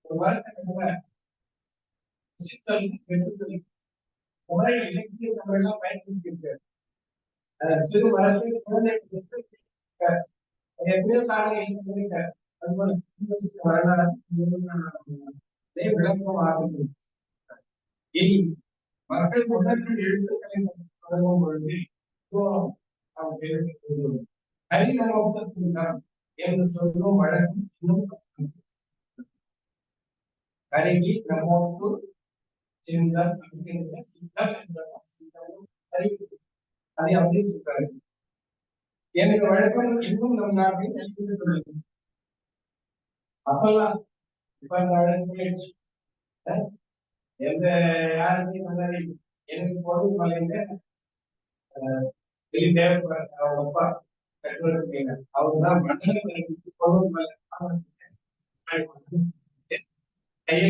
Speaker 1: ஒரு வார்த்தை சித்தல் வெட்டுதல் முறை இலக்கிய தமிழெல்லாம் பயன்படுத்தியிருக்காரு. சிறு வளர்ச்சி குழந்தை எத்தனையோ சாதனை அதுபோல வரலாறு விளக்கமாக இனி மக்கள் முதற்கள் எழுத்துக்களை தொடங்கும் பொழுது ஹரிநமோகம் என்று சொல்லும் வழக்கம் இன்னும் கருகி நமோக்கு சிந்தன் அப்படிங்கிற சித்தம் என்பதும் அதை அப்படியே சொல்றாரு. எனக்கு வழக்கம் இன்னும் நம் நாட்டில் எழுதிட்டுள்ளது. அப்பெல்லாம் இப்ப அந்த வழக்கு எந்த யாருமே முன்னாடி எனக்கு பொது மலையில அவங்க அப்பா கட்டுரை அவருதான் மண்டல பொது மலை கையை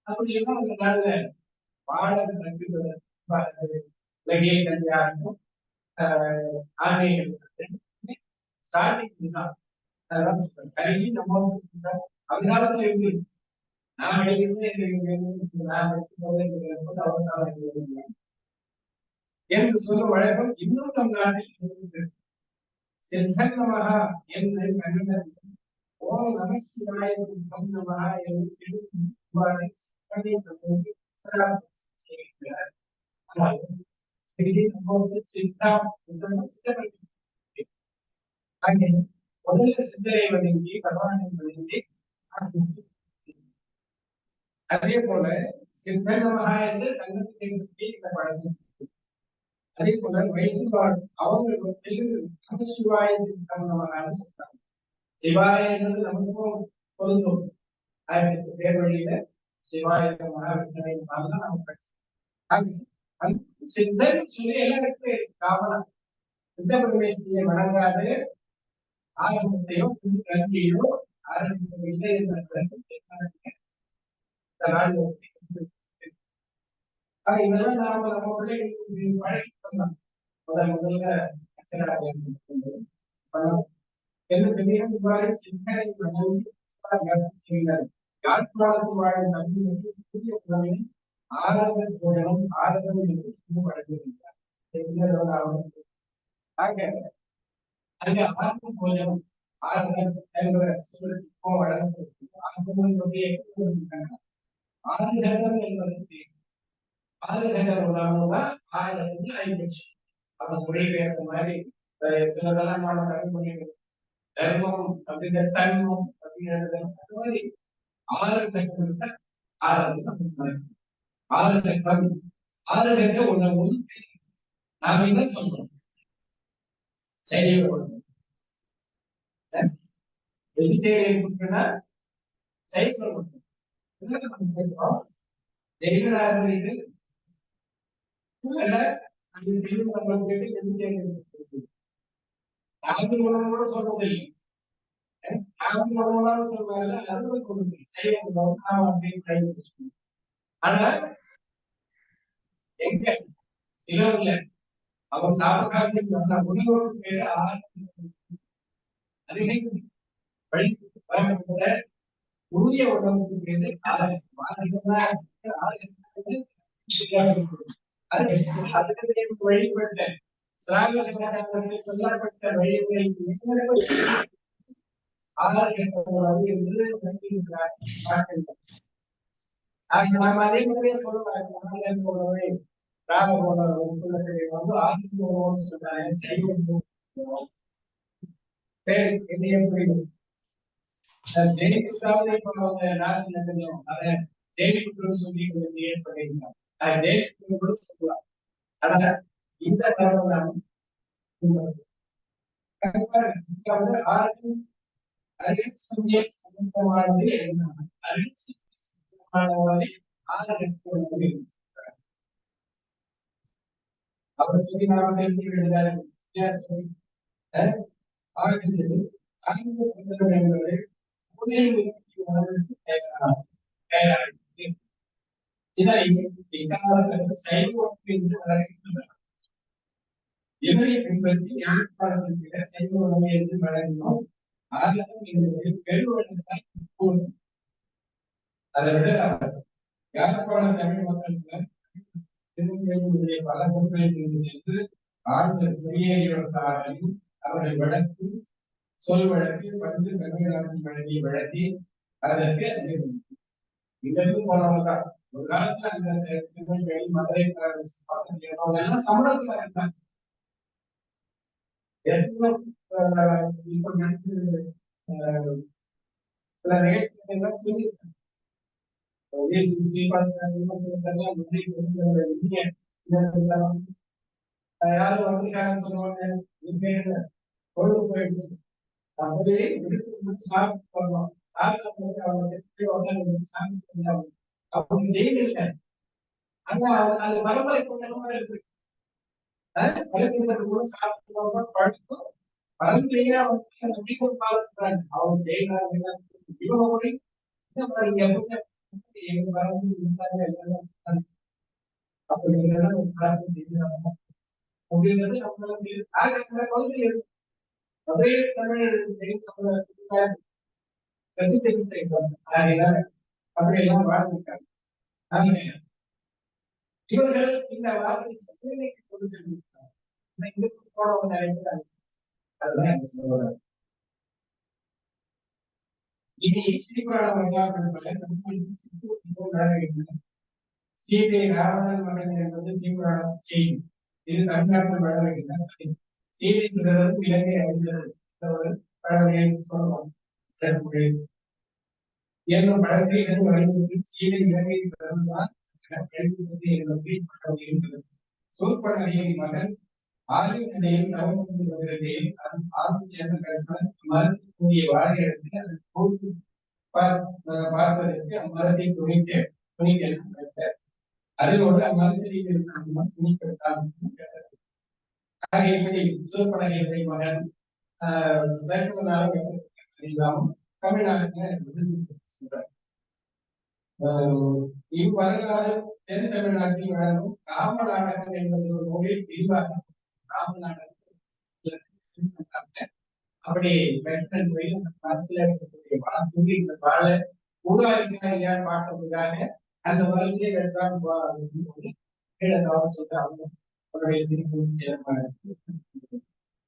Speaker 1: அப்படி எல்லாம் அந்த நாள்ல பாடல் இலகிய கல்வியாகவும் ஆன்மீக ஸ்டார்டிங் தான் அதெல்லாம் சொல்றேன். கல்வி நம்ம அந்த காலத்துல இருந்து நான் என்று சொல்லும் வழக்கம் இன்னும் நம் நாட்டில் இருக்கிறது. சித்தன் நமஹா என்று கண்ணன் ஓம் நம சிவாய சித்தம் நமஹா என்று முதல்ல சிந்தனை வழங்கி பகவானை வழங்கி அதே போல சித்தன் நமஹா என்று கண்ணத்தை சுற்றி இந்த பழக்கம். அதே போல வைஷ்ணவர் அவங்களுக்கு நம சிவாய சித்தம் நமஹான்னு சொல்றாங்க. சிவாய என்பது நமக்கும் பொருந்தும். பேர் வழியில சிவாய மகாவிஷ்ணுவை சித்தன் சொல்லி எல்லாருக்கும் காமனா சித்த பெருமையை வணங்காது ஆரம்பத்தையோ கல்வியோ ஆரம்பிக்கவில்லை இதெல்லாம் நாம நம்ம பிள்ளைகளுக்கு பழகி தந்தோம். முதல்ல என்ன தெரியும் இவ்வாறு சிந்தனை யாழ்ப்பாணத்தில் வாழும் தம்பி புதிய உணவை ஆரம்ப போஜனம் ஆரம்பம் என்று வழங்குகின்றார். அங்க ஆரம்ப போஜனம் ஆரம்பம் என்ற சூழலுக்கும் வழங்கப்படுகிறது. ஆறுகரம் என்பதற்கு ஆறுகர உணவுதான் 1500 அந்த மொழிபெயர்த்த மாதிரி சிலதெல்லாம் நம்ம தமிழ் மொழிகள் தர்மம் அப்படிங்கிற தன்மம் அப்படிங்கிறது மாதிரி 6 கட்டத்தை ஆறு உணவு நாம என்ன சொல்றோம்? வெஜிடேரியன் பேசுறோம். உணவோட சொல்றது சொல்றாரு அது சொல்றது ஆனா எங்க சிலர்ல அவங்க சாப்பிட உணவோடு பேரு உரிய உணவுக்கு பேரு அதுக்கு வழிபட்ட சிராக சொல்லப்பட்ட வழிமுறை என்று நாம் அதே மாதிரியே சொல்லுவாங்க ராம வந்து ஆதித்யோன்னு சொன்னாங்க சைவம் புரியும் ஜெயிச்சுட்டாவது இப்ப அவங்க நாட்டில் தெரியும் அதை ஜெயிலுக்குள்ள சொல்லி ஏற்படுகிறார் அதை ஜெயிலுக்குள்ள கூட சொல்லலாம் ஆனா இந்த காரணம் சம்பந்தமானது என்ன அவர் சொல்லி நாம் எழுதினார் இவரை பின்பற்றி யாழ்ப்பாணத்தில் சில சைவ உணவை என்று வழங்கினோம் ஆர்வம் என்பது பெருவழக்காய் அதை விட யாழ்ப்பாண தமிழ் மக்களுக்கு பல பொருட்களில் சென்று ஆழ்ந்த குடியேறியவர்களாகவும் அவரை வழக்கு சொல் வழக்கு பண்டு தமிழ்நாட்டில் வழங்கிய வழக்கி அதற்கு இதற்கு போனவங்க ஒரு காலத்துல அந்த திருநெல்வேலி மதுரை எல்லாம் சம்பளத்துல இருந்தாங்க இப்ப நினைச்சு சில நிகழ்ச்சிகள் சொல்லியிருக்காங்க யாரும் வந்திருக்காங்கன்னு சொல்லுவாங்க பொழுது போயிடுச்சு அப்பவே சாப்பிட்டு போடணும் சாப்பிட்டு அவங்க ஜெயில் இல்லை ஆனா அது பரம்பரை கொண்ட இருக்கு பழக்கத்தை கூட சாப்பிட்டு பழக்கம் பரம்பரையா வந்து அதிகம் பாக்குறாங்க அவங்க ஜெயிலா இவங்க போய் எங்க பரம்பரை இருந்தாங்க அப்படின்றது நம்மளுக்கு பகுதியில் மதுரை தமிழ் சமுதாய அப்படியெல்லாம் வாழ்ந்திருக்காங்க இவர்கள் இந்த வார்த்தைக்கு கொண்டு சென்றிருக்காங்க இந்த போனவங்க நிறைய அதுதான் சொல்லுவாங்க இனி ஸ்ரீபுராணம் சீதை ராவணன் மகன் என்பது ஸ்ரீபுராணம் செய்தி இது தமிழ்நாட்டில் வழங்குகின்ற செய்தி இலங்கை அறிந்தது பழமொழியை சொல்லலாம் என்னும் பழக்கையிலிருந்து வழிமுறை சீதை இலங்கை பிறந்தால் சூர்பனகையின் மகன் ஆயுள் நிலையில் நவமணி வருகையில் ஆறு சேர்ந்த கருப்பன் மரத்து கூடிய வாழை எடுத்து அதை போட்டு பார்ப்பதற்கு அம்மரத்தை துணிக்க அதோடு அம்மரத்தில் இருக்கிற துணிக்கெடுத்தால் இப்படி சூர்பனகையுடைய மகன் இல்லாமல் தமிழ்நாட்டில் சொல்றார் இவ்வரலாறு தென் தமிழ்நாட்டில் வழங்கும் ராம நாடகம் என்பது ஒரு நூலில் விரிவாக ராம நாடகம் அப்படி இந்த பால ஊழாக பார்க்கறதுக்காக அந்த மருந்தை சொல்றாங்க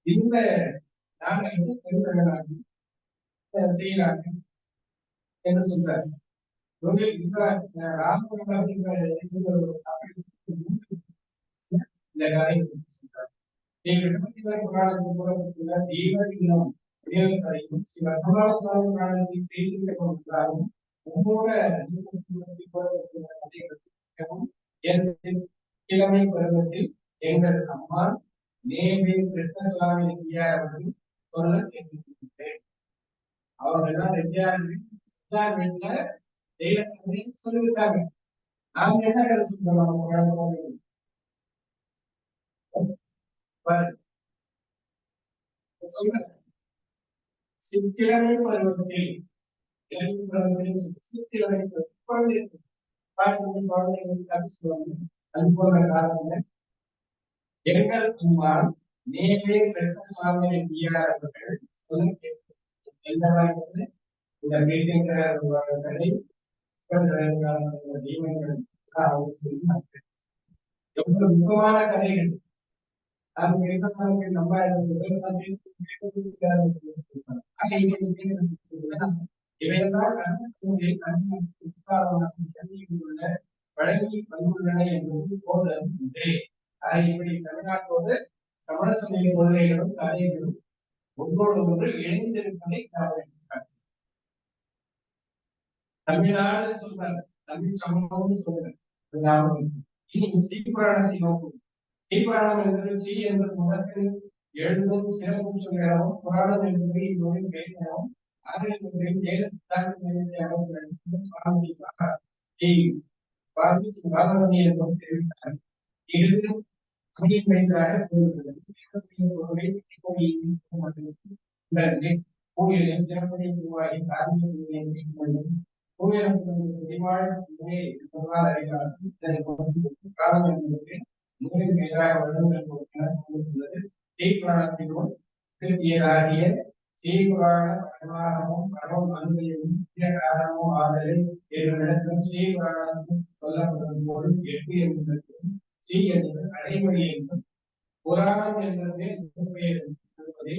Speaker 1: இந்த நாடகத்தை தென் தமிழ்நாட்டில் செய்யறாங்க என்று சொல்றாரு இந்த காரியம் சொல்றாரு கிழமை பருவத்தில் எங்கள் அம்மா நேமே கிருஷ்ணசுவாமி அவர்கள் சொல்ல கேட்கின்றேன் அவங்க எல்லாம் வீட்டுல சொல்லியிருக்காங்க நாம என்ன கதை சொல்றோம் சிக்கிழமை பருவத்தில் சிக்கிழமை சொல்லுவாங்க அது போன்ற காரணங்கள் எங்கள் அம்மா நேமே கிருஷ்ணசுவாமி அவர்கள் சொல்ல எந்த மாதிரி இந்த மீட்டிங் எவ்வளவு முக்கியமான கதைகள் நம்ம இவையெல்லாம் வழங்கி வந்துள்ளன என்பது போதல் ஒன்றே. இப்படி தமிழ்நாட்டோடு சமண சமய கொள்கைகளும் கதைகளும் ஒன்றோடு ஒன்று இணைந்திருப்பதை தமிழ்நாடு சொல்றாங்க, தமிழ் சமூகம் சொல்றாங்க. இனி ஸ்ரீபுராணத்தை நோக்கும். ஸ்ரீபுராணம் என்பது ஸ்ரீ என்பது முதற்கு எழுதும் சிறப்பும் சொல்கிறோம். புராணம் என்பது இந்நூலின் பெயரும் ஆங்கிலத்தின் வேத சித்தாந்தம் தெரிவித்தார். இது கோயிலின் சிறப்பை உருவாகி நூலின் மேலாக வழங்கப்பட்டுள்ளது. ஸ்ரீபுராணத்தினுள் திருப்பியதாகிய ஸ்ரீபுராண பரமாரமும் பரமம் அன்பையும் காரணமும் ஆதலை என்னிடத்திலும் ஸ்ரீபுராணத்தில் சொல்லப்படும் பொருள் 8 என்பதற்கும் ஸ்ரீ என்பது அடைமொழி என்றும் புராணம் என்பது பெயர் என்பதை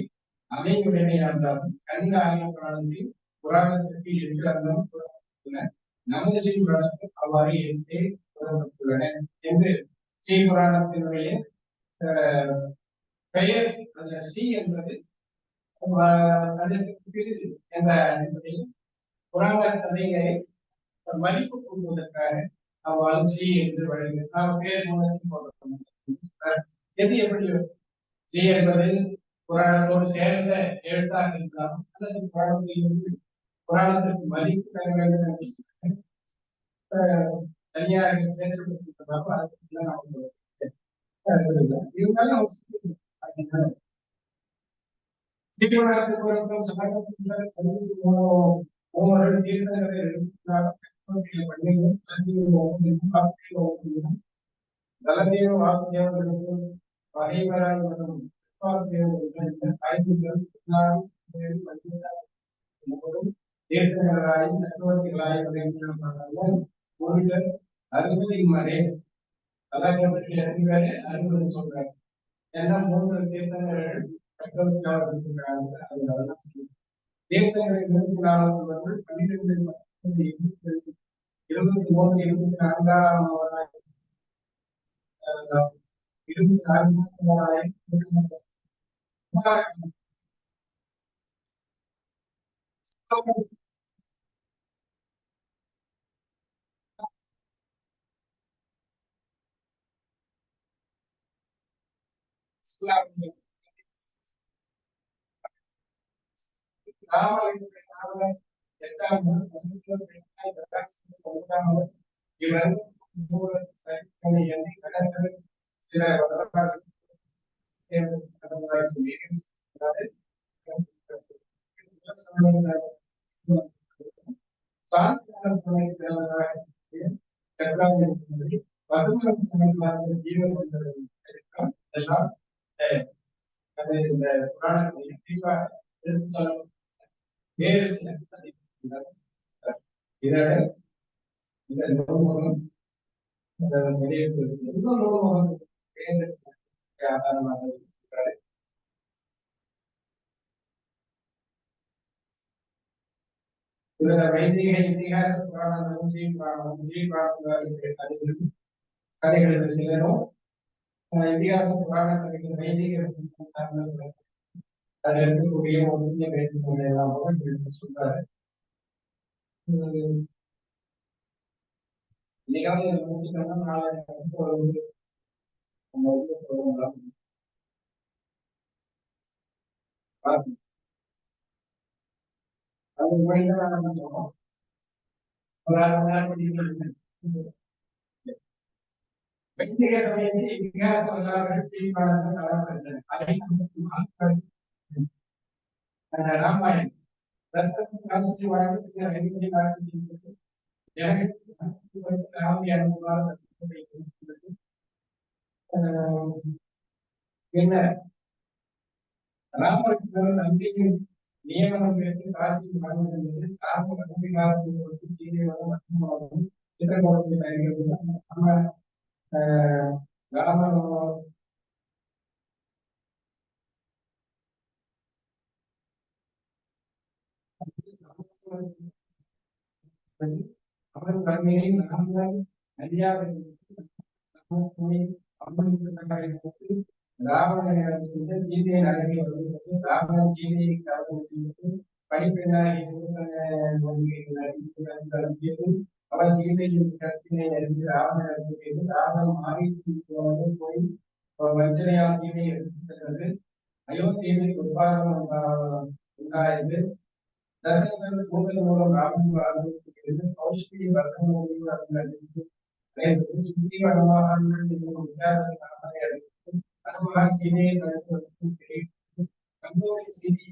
Speaker 1: அமையுடைமையாண்டாலும் கண்ட ஆகிய புராணத்தில் புராணத்திற்கு 8 அர்த்தம் கூறப்பட்டுள்ளன. நமது ஸ்ரீபுராணத்தில் அவ்வாறு 8 கூறப்பட்டுள்ளன என்று ஸ்ரீபுராணத்தினுடைய பெயர் அந்த ஸ்ரீ என்பது என்ற அடிப்படையில் புராண கதையை மதிப்பு கூறுவதற்காக அவ்வாறு ஸ்ரீ என்று வழங்கி நாம் பேர் போடுறோம். எது எப்படி ஸ்ரீ என்பது புராணத்தோடு சேர்ந்த எழுத்தாக இருக்கலாம் அல்லது புராணத்திற்கு மதிப்பு தர வேண்டும் தனியாக சேர்க்கப்பட்டிருக்கிறதால இருந்தாலும் தலதேவ வாசுதேவர்களுக்கும் பகைவராய் வரும் தீர்த்தங்கராய் சக்கரவர்த்திகளாய் அறுபதி மறை கலாச்சாரத்தில் அறிவாரு அறுபது சொல்றாரு. ஏன்னா 3 தீர்த்தங்கர்கள் சக்கரவர்த்தியாக இருக்கிறாங்க. தீர்த்தங்கள் 24 12 23 24ஆம் 24 வைதிக இதிகாச புராணங்களும் கதைகள் சிலரும் இதிகாச புராண கதைகள் வைதிக சார்ந்த சிலர் அதில் இருக்கக்கூடிய ஒன்றிய வேண்டுகோள் எல்லாம் சொல்றாரு. நிகழ்வு முடிச்சுட்டோம்னா நாளை அது மொழிதான் நம்ம சொல்றோம். ஒரு 1/2 மணி நேரம் படிக்கிறது. வைதிக சமயத்தில் இதிகாச வரலாறுகள் செய்திப்பாளர்கள் ராமாயணம் ராமனுடைய என்ன ராமகிருஷ்ணன் நந்தியின் நியமனம் எடுத்து காசியில் வாழ்ந்தது ராம நம்பிகாரர்களுக்கு சீதையோட மட்டுமாகவும் சித்திரகோலத்தை பயன்படுத்தி நம்ம ராமன் அவன் கண்ணியை நாங்கள் அறியாத ராவணன் சென்று சீதையை அழகை வருகிறது. ராவணன் சீதையை கவர்ந்து படிப்பெண்ணாகி அவன் சீதையின் கற்பினை அறிந்து ராவணன் அறிந்து ராவணன் மாறி போய் வஞ்சனையா சீதையை எடுத்துச் சென்றது. அயோத்தியில் உட்பாகம் உண்டாயது. தசரதன் தூதன் மூலம் ராமன் ஆரம்பிக்கிறது. கௌஷிகி வர்த்தன சுக்ரீவனமாக அனுமான் சீதையை கங்கோரை சீதையை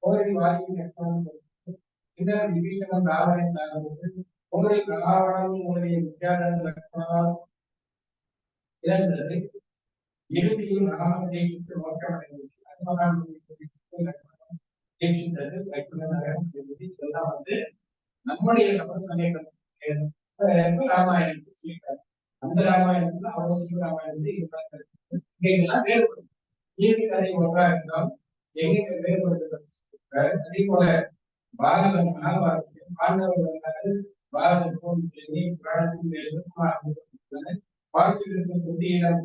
Speaker 1: போரில் வாரியின் இதன் விபீஷணன் ராவனை சார்ந்தது. போரில் ராவணனுடைய வித்யாதன் லக்ஷ்மணால் இழந்தது. இறுதியில் ராமன் தேய்க்கு நோக்கமடைந்தது. அனுமனான் தேய்க்கின்றது. இதெல்லாம் நம்முடைய சமயம் ராமாயணத்தை சொல்லிட்டாரு. அந்த ராமாயணத்துல அவசியம் ராமாயணத்தை இங்கெல்லாம் வேறுபடும். நீதி கதை ஒன்றாக இருந்தால் எங்க வேறுபடுத்தப்பட்டிருக்கிறார். அதே போல பாரதம் மகாபாரதத்தில் பாண்டவர்கள் பாரதம் போன்றி புராணத்தில் வாழ்க்கையில் புத்தியிடம்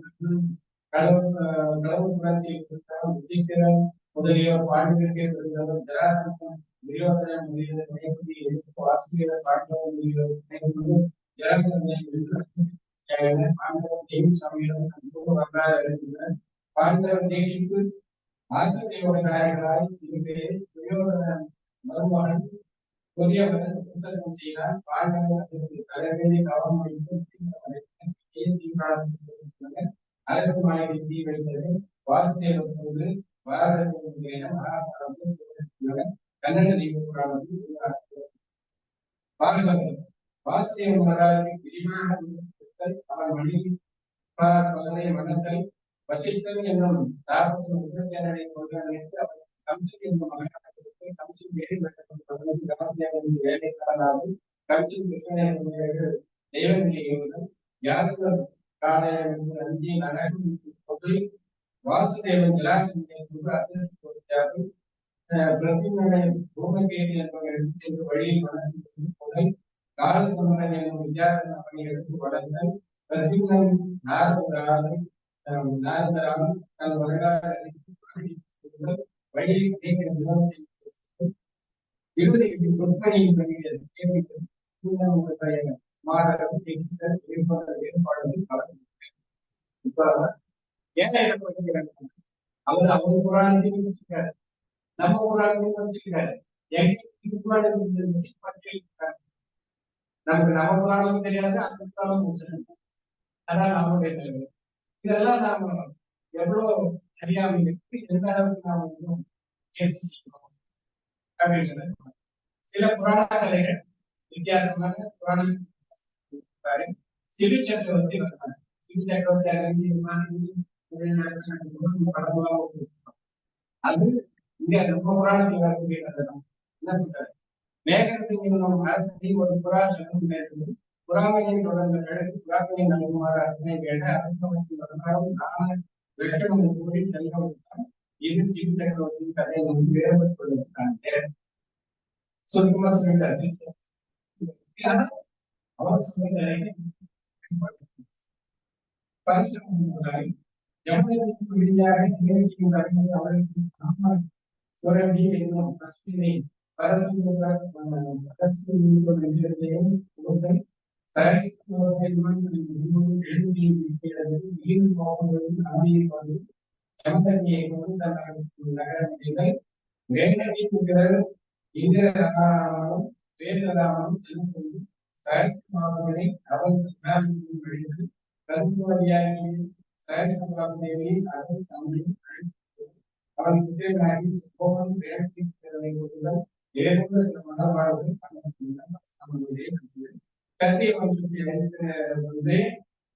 Speaker 1: கடவுள் புரட்சியை கொடுத்தாலும் யுதிஷ்டிரன் முதலியோர் பாண்டியர்க்கே பெறுகிறார்கள். ஜராசந்தன் துரியோதனன் முதலியோரை எடுத்து வாசுதேவர் பாண்டவன் முதலியோர் ஜராசந்தன் பாண்டவன் தேவி வரலாறு அறிவித்தனர். பாண்டவன் தேவிக்கு ஆத்திரையோடாய் துரியோதனன் மருமகன் கொரியவன் விசர்ஜனம் செய்தார். பாண்டவன் தலைமையை கவனம் அரசுமாயை தீ வைத்தது. வாசுதேவன் போது பாரதத்தின் கன்னட தெய்வ புராணத்தில் பாரதம் வாசுதேவன் வரலாறு விரிவாக அவன் மனைவி பலனை மணத்தல் வசிஷ்டன் என்னும் தாபசன் உபசேனனை கொள்கைக்கு அவர் கம்சன் என்னும் மகன் கம்சன் வேலை வெட்டப்பட்ட காசியாவின் வேலைக்காரனாக கம்சன் கிருஷ்ணனை தெய்வநிலை ஏவுதல் யாதவர் அஞ்சியின் அழகும் வாசுதேவன் விலாசனை அர்த்தம் பிரதிமனை பூமகேதி என்பவர் எடுத்து சென்று வழியில் வளர்ந்து கொலை காலசமரன் என்னும் வித்யாதன் அவனை எடுத்து வளர்த்தல் பிரதிமன் நாரதராக தன் வரலாறு வழியில் இறுதியில் பொற்பணியின் பணியில் மாணவர்கள் ஏற்பாடுகள் கலந்து இப்ப ஏன் இதை படிக்கிறாங்க? அவர் புராணத்தையும் வச்சுக்கிறாரு, நம்ம புராணத்தையும் வச்சுக்கிறாரு. நமக்கு நம்ம புராணமும் தெரியாது, அந்த புராணமும் அதான் நம்முடைய தலைவர். இதெல்லாம் நாம எவ்வளவு அறியாமை இருக்கு, எந்த அளவுக்கு நாம இன்னும் முயற்சி செய்யணும் அப்படிங்கிறது. சில புராண கலைகள் வித்தியாசமான புராண சிறு சக்கரவர்த்தி வந்தாங்க. சிறு சக்கரவர்த்தி அது இங்க ரொம்ப புராணத்தில் வரக்கூடிய என்ன சொல்றாரு? மேகத்தின் அரசனை ஒரு புறா சங்கம் நேர்ந்தது. புறாமையை தொடர்ந்த கிழக்கு புறாக்களை நம்புமாறு அரசனை கேட்ட அரசு வரலாறும் நான லட்சணம் கூறி செல்வதற்கான இது சிறு சக்கரவர்த்தியின் கதையை வந்து வேறுபட்டு கொள்வதற்கான சுருக்கமா சொல்லிட்டார். அவர் சொன்ன பரிசுத்தமாய் எவ்வளவு வெளியாக நிகழ்ச்சியுடன் அவருக்கு சுரண்டி என்னும் கஸ்பினை இந்திரராமனும் வேதராமனும் செல்லும் சரஸ்வதி அவன் படித்து கருப்புவதியாகி சரஸ்வதி அவன் தமிழில் அவன் புத்திரனாகி சுப்போகன் வேட்டைகள் ஏற்பட்ட சில மனவாழ்வு கத்திய வம்சத்தை அளித்த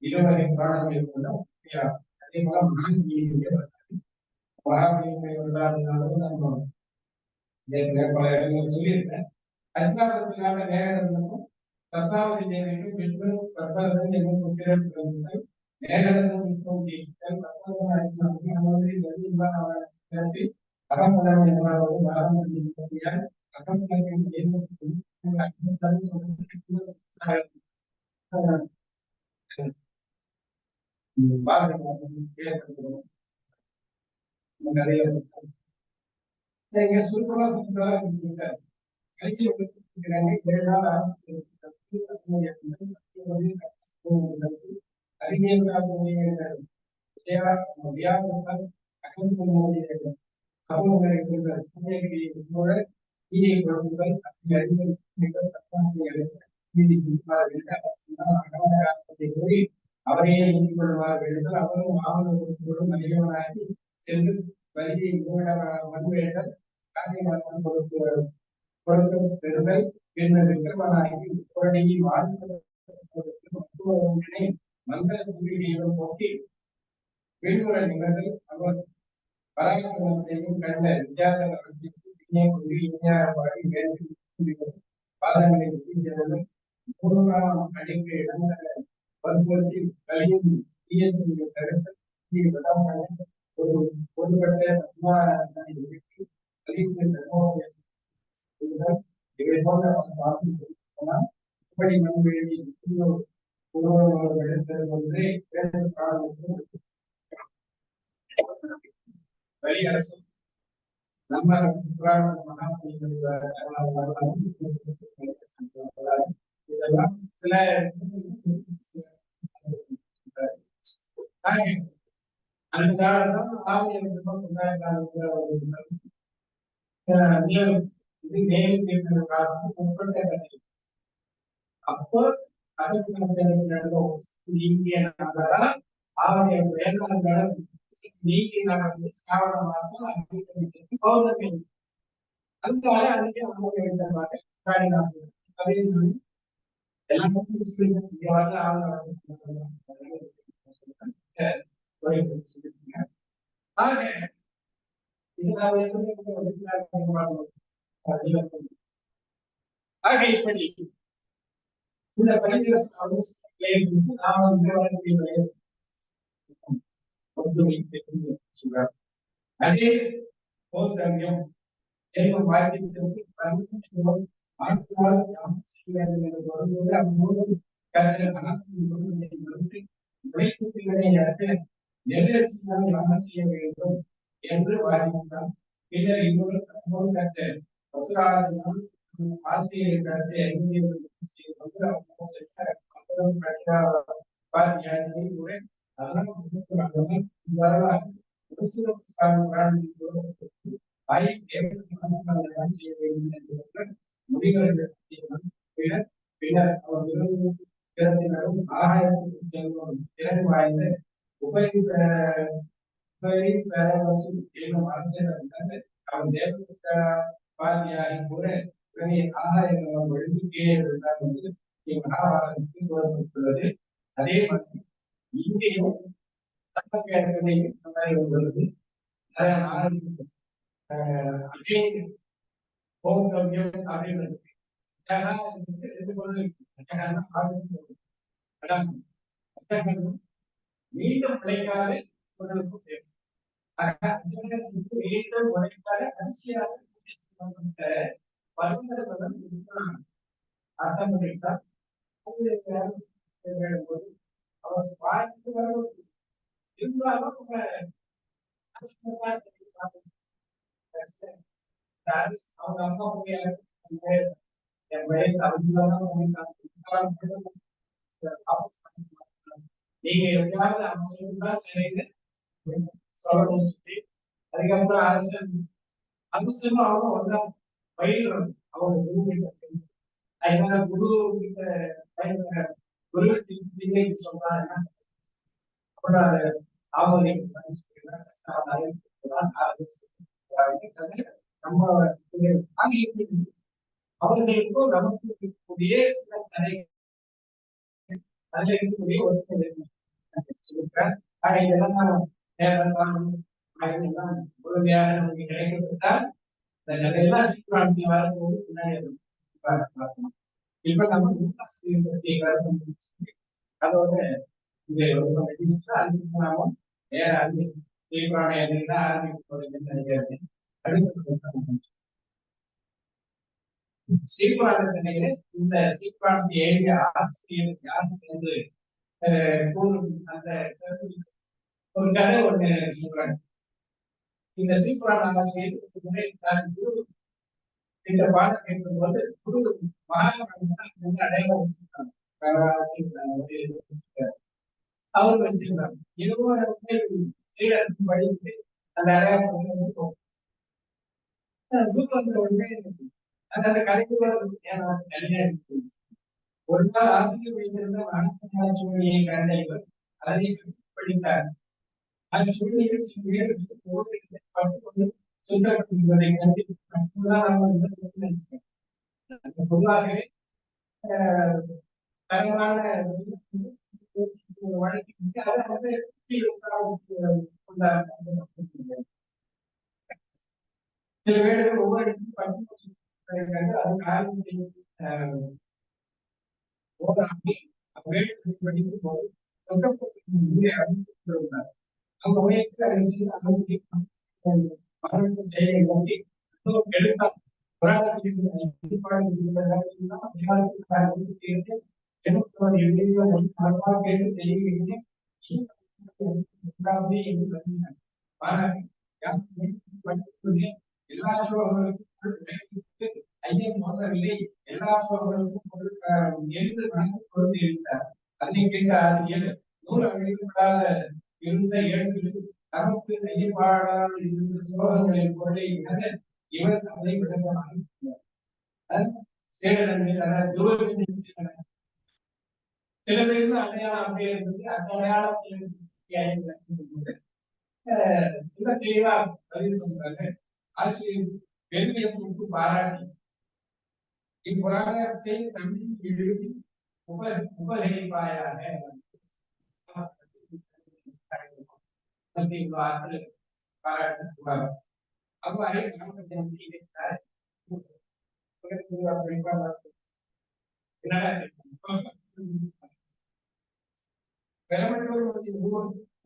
Speaker 1: இருவரை புராணங்கள் மூலம் அதே போல மகாபலியுடைய வரலாறுனாலும் நம்ம பல இடங்கள் சொல்லியிருக்கேன். அஸ்தாபத்தினால மேகரந்தமும் தத்தாவதி தேவிக்கும் விஷ்ணு பிரபலதன் என்னும் புத்திரன் பிறந்தார். மேகரந்தம் விஷ்ணு தீட்சித்தல் பிரபலதன் அரசனாகி அமர்ந்து கல்வி அகமதம் என்பவரோடு பாரம்பரியால் அகமதத்தின் நிறைய சுருக்கமா சொல்லிட்டாரு. அவரையே நீக்கிக் கொள்வார்கள் என்று அவரும் ஆவணம் அறியவனாகி சென்று வலியை மண்வேடல் காரியமாற்றம் கொடுக்க பெறுதல் பின்னர் விக்கிரமனாகி புரணியை வாழ்த்துவதற்கு மந்திர சூரியனையும் போட்டி விண்முறை நிகழ்தல் அவர் பராக்கிரமத்தையும் கண்ட வித்யார்த்தர்களுக்கு பாடி பாதங்களை மூன்றாம் அடிக்கு இடந்த வற்புறுத்தி கலியும் தடுத்து ஒரு ஒருபட்ட இவை போன்ற இப்படி மண்வெளி ஒன்றே வழி அரசு நம்ம இதெல்லாம் சில அந்த காலத்தான் ஆவியர் இது மேலும் முற்பட்ட அப்போ நீங்க அவருடைய வேளாண் நீக்கி நடந்து சிராவண மாசம் பௌர்ணமி அதுக்காக அன்னைக்கு அவங்க எழுதமாக அதே சொல்லி எல்லாமே ஆக ஆக இப்படி இந்த பரிசு அதே போதவியம் என்னும் வாக்கியத்திற்கு செய்ய வேண்டும் என்று வாதித்தார். பின்னர் இன்னொரு பசுராஜனும் ஆசிரியர் கருத்தை பின்னர் ஆகாயத்துக்கு செல்வோம் திறன் வாய்ந்த என்னும் அரசியல் அவன் தேவபாதியாகி கூட இதனை ஆதாயங்கள் ஒழுங்கு கீழே இருந்தார் என்று மகாபாரதத்தில் கூறப்பட்டுள்ளது. அதே மாதிரி இங்கேயும் உள்ளது. அதே போகவியம் அப்படின்றது மீண்டும் உழைக்காத மீண்டும் உழைக்காத அரிசியாக அர்த்தம் பண்ணிட்டார். அவர் பார்த்து இருந்தாலும் அவங்க அம்மா நீங்க எதாவது அவசியம் தான் சரின்னு சொல்லணும்னு சொல்லி அதுக்கப்புறம் அரசன் அரசனும் அவங்க ஒன்றா பயிலும் அவங்க குரு கிட்ட அதனால குரு கிட்ட குரு சொல்றாங்க நம்ம அவர்களுக்கும் நமக்கு இருக்கக்கூடிய சில கதை அதுல இருக்கக்கூடிய ஒரு சொல்லிருக்கேன். இதெல்லாம் முழுமையாக நமக்கு கிடைக்கப்பட்டால் இந்த கதையெல்லாம் சீக்கிரம் வரும்போது பின்னாடி பார்க்கலாம். இப்ப நம்ம நூலாசிரியர் பற்றி அதோட இந்த அதுக்கு நாம வேற தீர்மான எதுனா ஆரம்பிக்க நினைக்கிறது. அடுத்து சீர்பாடத்திலேயே இந்த சீர்பாடத்தை எழுதிய ஆசிரியர் யாருக்கு வந்து கூறும் அந்த ஒரு கதை ஒண்ணு சொல்றாங்க. இந்த சீர்பாட ஆசிரியர் குரு இந்த பாடம் கேட்கும் போது குரு மகாத்மா அடையாளம் வச்சிருக்காங்க. அவர் வச்சிருந்தாங்க. இதுவும் சீடர் படிச்சுட்டு அந்த அடையாளம் குரு வந்த உடனே அந்த கலைக்குள்ள தனியா இருக்கு. ஒரு நாள் ஆசிரியர் வைத்திருந்த சூழ்நிலையை கண்ட இவர் அதை படித்தார். அந்த சூழ்நிலையில் சுற்றப்படுவதை கண்டு பொதுவாகவே தரமான வழக்கு அதை வந்து சில பேருக்கு ஒவ்வொரு அது காரணத்தை படிக்கும் போது அவங்க செயலை நோக்கி எடுத்தார். எல்லா சோழர்களுக்கும் ஐயன் சொல்லவில்லை, எல்லா சோழர்களுக்கும் என்று மனசு கொடுத்து இருந்தார். அதனை கேட்ட ஆசிரியர் நூல் வெளிப்படாத இருந்த ஏடுகளில் நமக்கு ஐயப்பாடாத இருந்த ஸ்லோகங்களின் பொருளை விட இவர் அதை விளக்கமாக சில பேர் அடையாளம் அப்படியே இருந்தது. அந்த அடையாளத்தில் தெளிவா பதில் சொல்றாங்க. ஆசிரியர் பெருமையை கொடுத்து பாராட்டி இப்புராணத்தை தமிழில் எழுதி உபகரிப்பாயாக பாராட்டு. அவ்வாறு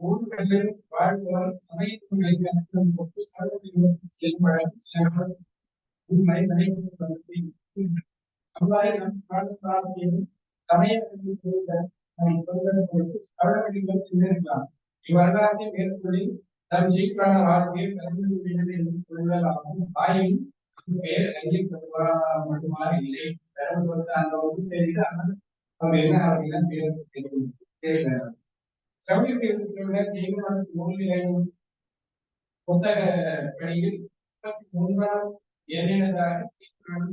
Speaker 1: ஊர்களில் வாழ்வோர் சமயத்துறை அவ்வாறு நம் சமயம் இவ்வரலாற்றை மேற்கொள்ளி தன் சீக்கிரான ஆசிரியர் கொள்ளலாகும். ஆயும் பெயர் அறியப்படுவா மட்டுமாறு இல்லை. அந்த ஒரு தெரியுது. ஆனால் அவங்க என்ன அப்படின்னா தெரியல. புத்தக பணியில் 33ஆம் எண்ணினதாக சீக்கிரம்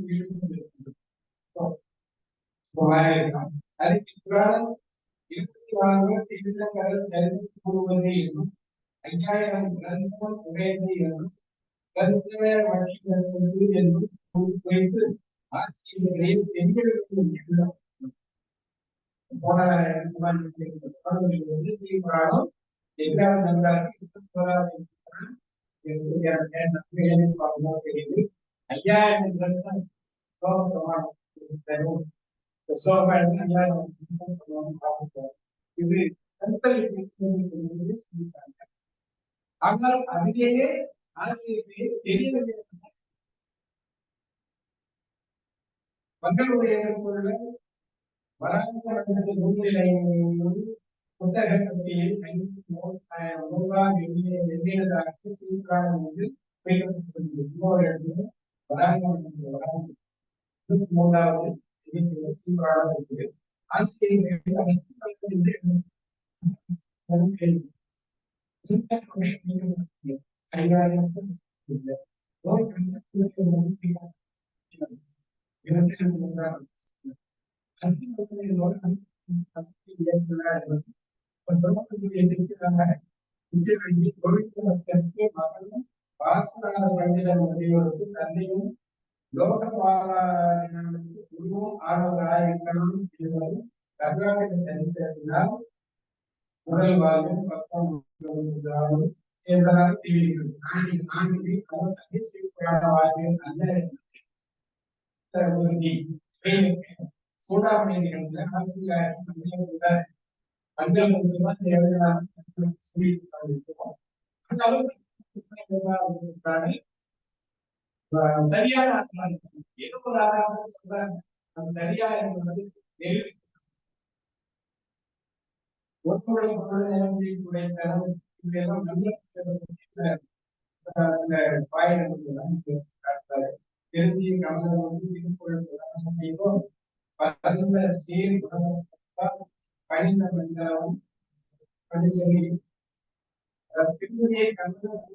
Speaker 1: அதுக்கு புராணம் 24 திருத்தங்கள் சரிந்து கூறுவது என்றும் 5000 கிரந்தம் உடையது என்றும் கருத்துவ வழி என்றும் குறித்து ஆசிரியர்களையும் பெண்களுக்கும் எல்லாம் போன செய்யப்படாலும் எல்லாம் நன்றாக 24 தெரியுது. 5000 கிரந்தம் இது ஆனால் அதிலேயே ஆசிரியர்களே தெரியவில்லை. மக்களுடைய வராங்க நூல்நிலை புத்தக பட்டியலில் 500 எண்ணினதாக சீக்கிரம் வந்து இன்னொரு இடத்துல வராங்க 23வது சீக்கிரம் இருக்குது. ஆசிரியர்கள் தந்தையும் லோகபாலனுக்கு குருவும் ஆனவராயிருக்கணும் என்பது கர்நாடக சரித்திரத்தினால் முதல் வாழ்வில் 10 என்பதாக தெரிகிறது. ஆசிரியர் அல்ல சூடாமணி நிகழ்ச்சியில ஆசிரியர் மஞ்சள் எழுதலாம் சொல்லி அந்த அளவுக்கு சரியான ஏதோ ஒரு ஆதாரம் சொல்றாங்க அது சரியா என்பது ஒருமுறை தரம் இதெல்லாம் நல்ல சில பாயிரங்கள் எழுதிய கமலம் வந்து திருக்குறள் செய்வோம் பரந்த சீர் பணிந்த மனிதாவும் பணி சொல்லி திருமுறையை கமலம்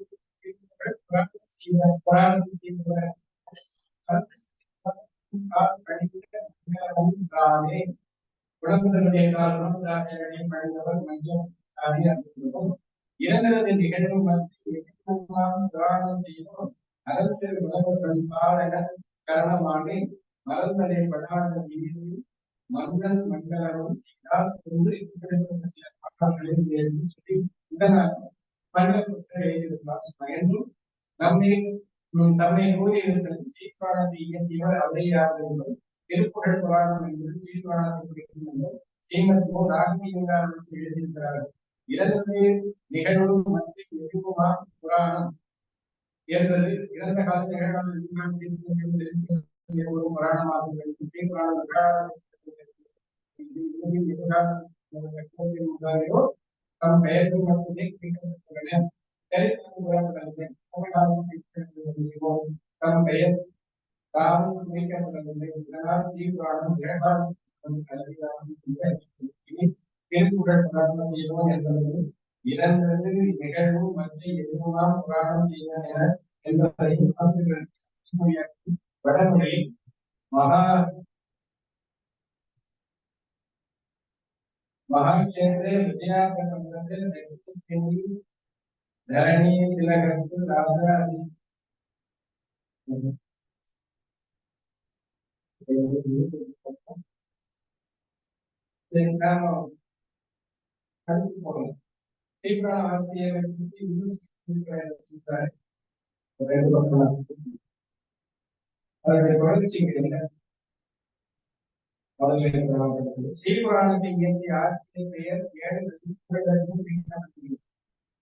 Speaker 1: உடம்புடைய காரணம் ராஜாவையும் பணிந்தவர் மஞ்சள் அறியாமல் இறந்தது நிகழ்வும் புராணம் செய்யும் அறத்து உலக பாடக கரணமானே மலர்ந்ததை படாத மீது மங்கள் மங்களரும் செய்தால் என்று சில பாடல்களில் எழுதி சொல்லி இதனால் மண்டல் எழுதியிருக்கிறார் என்றும் தம்மை கூறியிருக்கிறது சீர்காழத்தை இயக்கியவர் அவரையார் என்பது திருப்புகழ் புராணம் என்பது சீர்காழத்தை குறிக்கின்றது ஸ்ரீமத்மோ ராஜீவர்கள் எழுதியிருக்கிறார்கள் இறந்தது நிகழ்வும் மற்றும் எதுவுமா புராணம் என்பது இறந்த கால நிகழ்வான ஒரு புராணமாக சீர்காழ தம் பெயர்கள் மட்டுமே குறிக்கப்பட்டுள்ளன தம் பெயர் தாமும் குறிக்கப்படவில்லை இதனால் சீர்காழம் இரண்டாம் திருக்குறள் புராணம் செய்வோம் என்பது இறந்தது நிகழ்வும் மற்ற எதுவுமாம் புராணம் செய்வோம் என என்பதை வடமொழி மகாட்சேத்திர விஜயாபந்தத்தில் தரணி திலகத்து ராஜா ஆசிரியர் ஸ்ரீபுராணத்தை இயற்றிய ஆசிரியர் பெயர்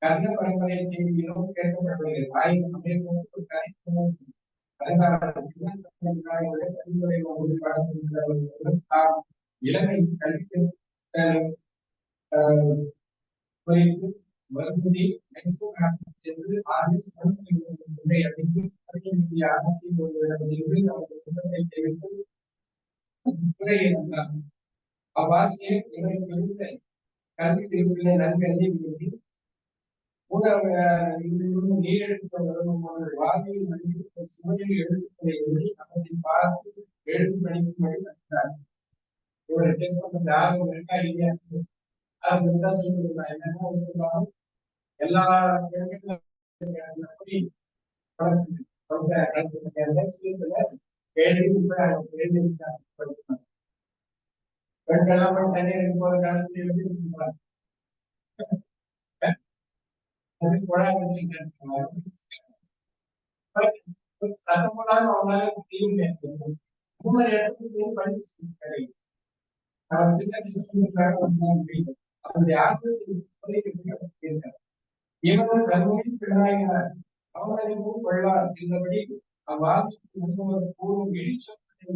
Speaker 1: கர்ண பரம்பரை செய்தியிலும் கேட்கப்பட்டுள்ளது இலங்கை கல்வி குறித்து வருந்தி சென்று ஆசிரியர் சென்று அவர்கள் தெரிவித்து அவ்வாசிரியர் இவரை குறித்த கல்வி பிரிவுகளை நன்கறிய விரும்பி நீரெடுப்பவர்கள் வாதியில் நடித்த சுவையில் எழுத்துக்களை எழுதி அவற்றை பார்த்து எழுத்து படிக்கும்படி கற்றார். இவரை பேசுவது ஆர்வம் இருக்கா இல்லையா என்னன்னா எல்லா பெண்கள்லாம் தண்ணி எடுத்து போற காலத்துல சட்டம் போடாம அவங்களால இவர்கள் கல்வி பிள்ளாயினார் அவமதிப்பும் கொள்ளார் என்றபடி அவ்வாழ்வு கூறும் இடிச்சொற்றாக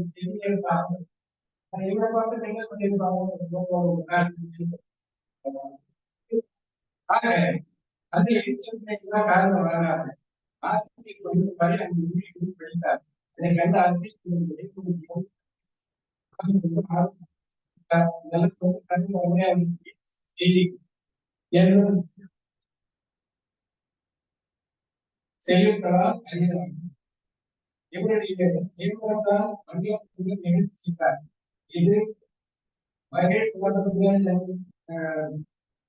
Speaker 1: இவரை பார்த்து நீங்கள் பண்ணியிருப்பாங்க. அந்த இடிச்சொற்றைதான் காரணம் வராது ஆசிரியர் கொஞ்சம் படி அங்கு படித்தார் அதை கண்டு ஆசிரியர் செய்யப்படால் அறியலாம். இவருடைய நிறுவனத்தால் நிகழ்ச்சித்தார். இது மகிழ்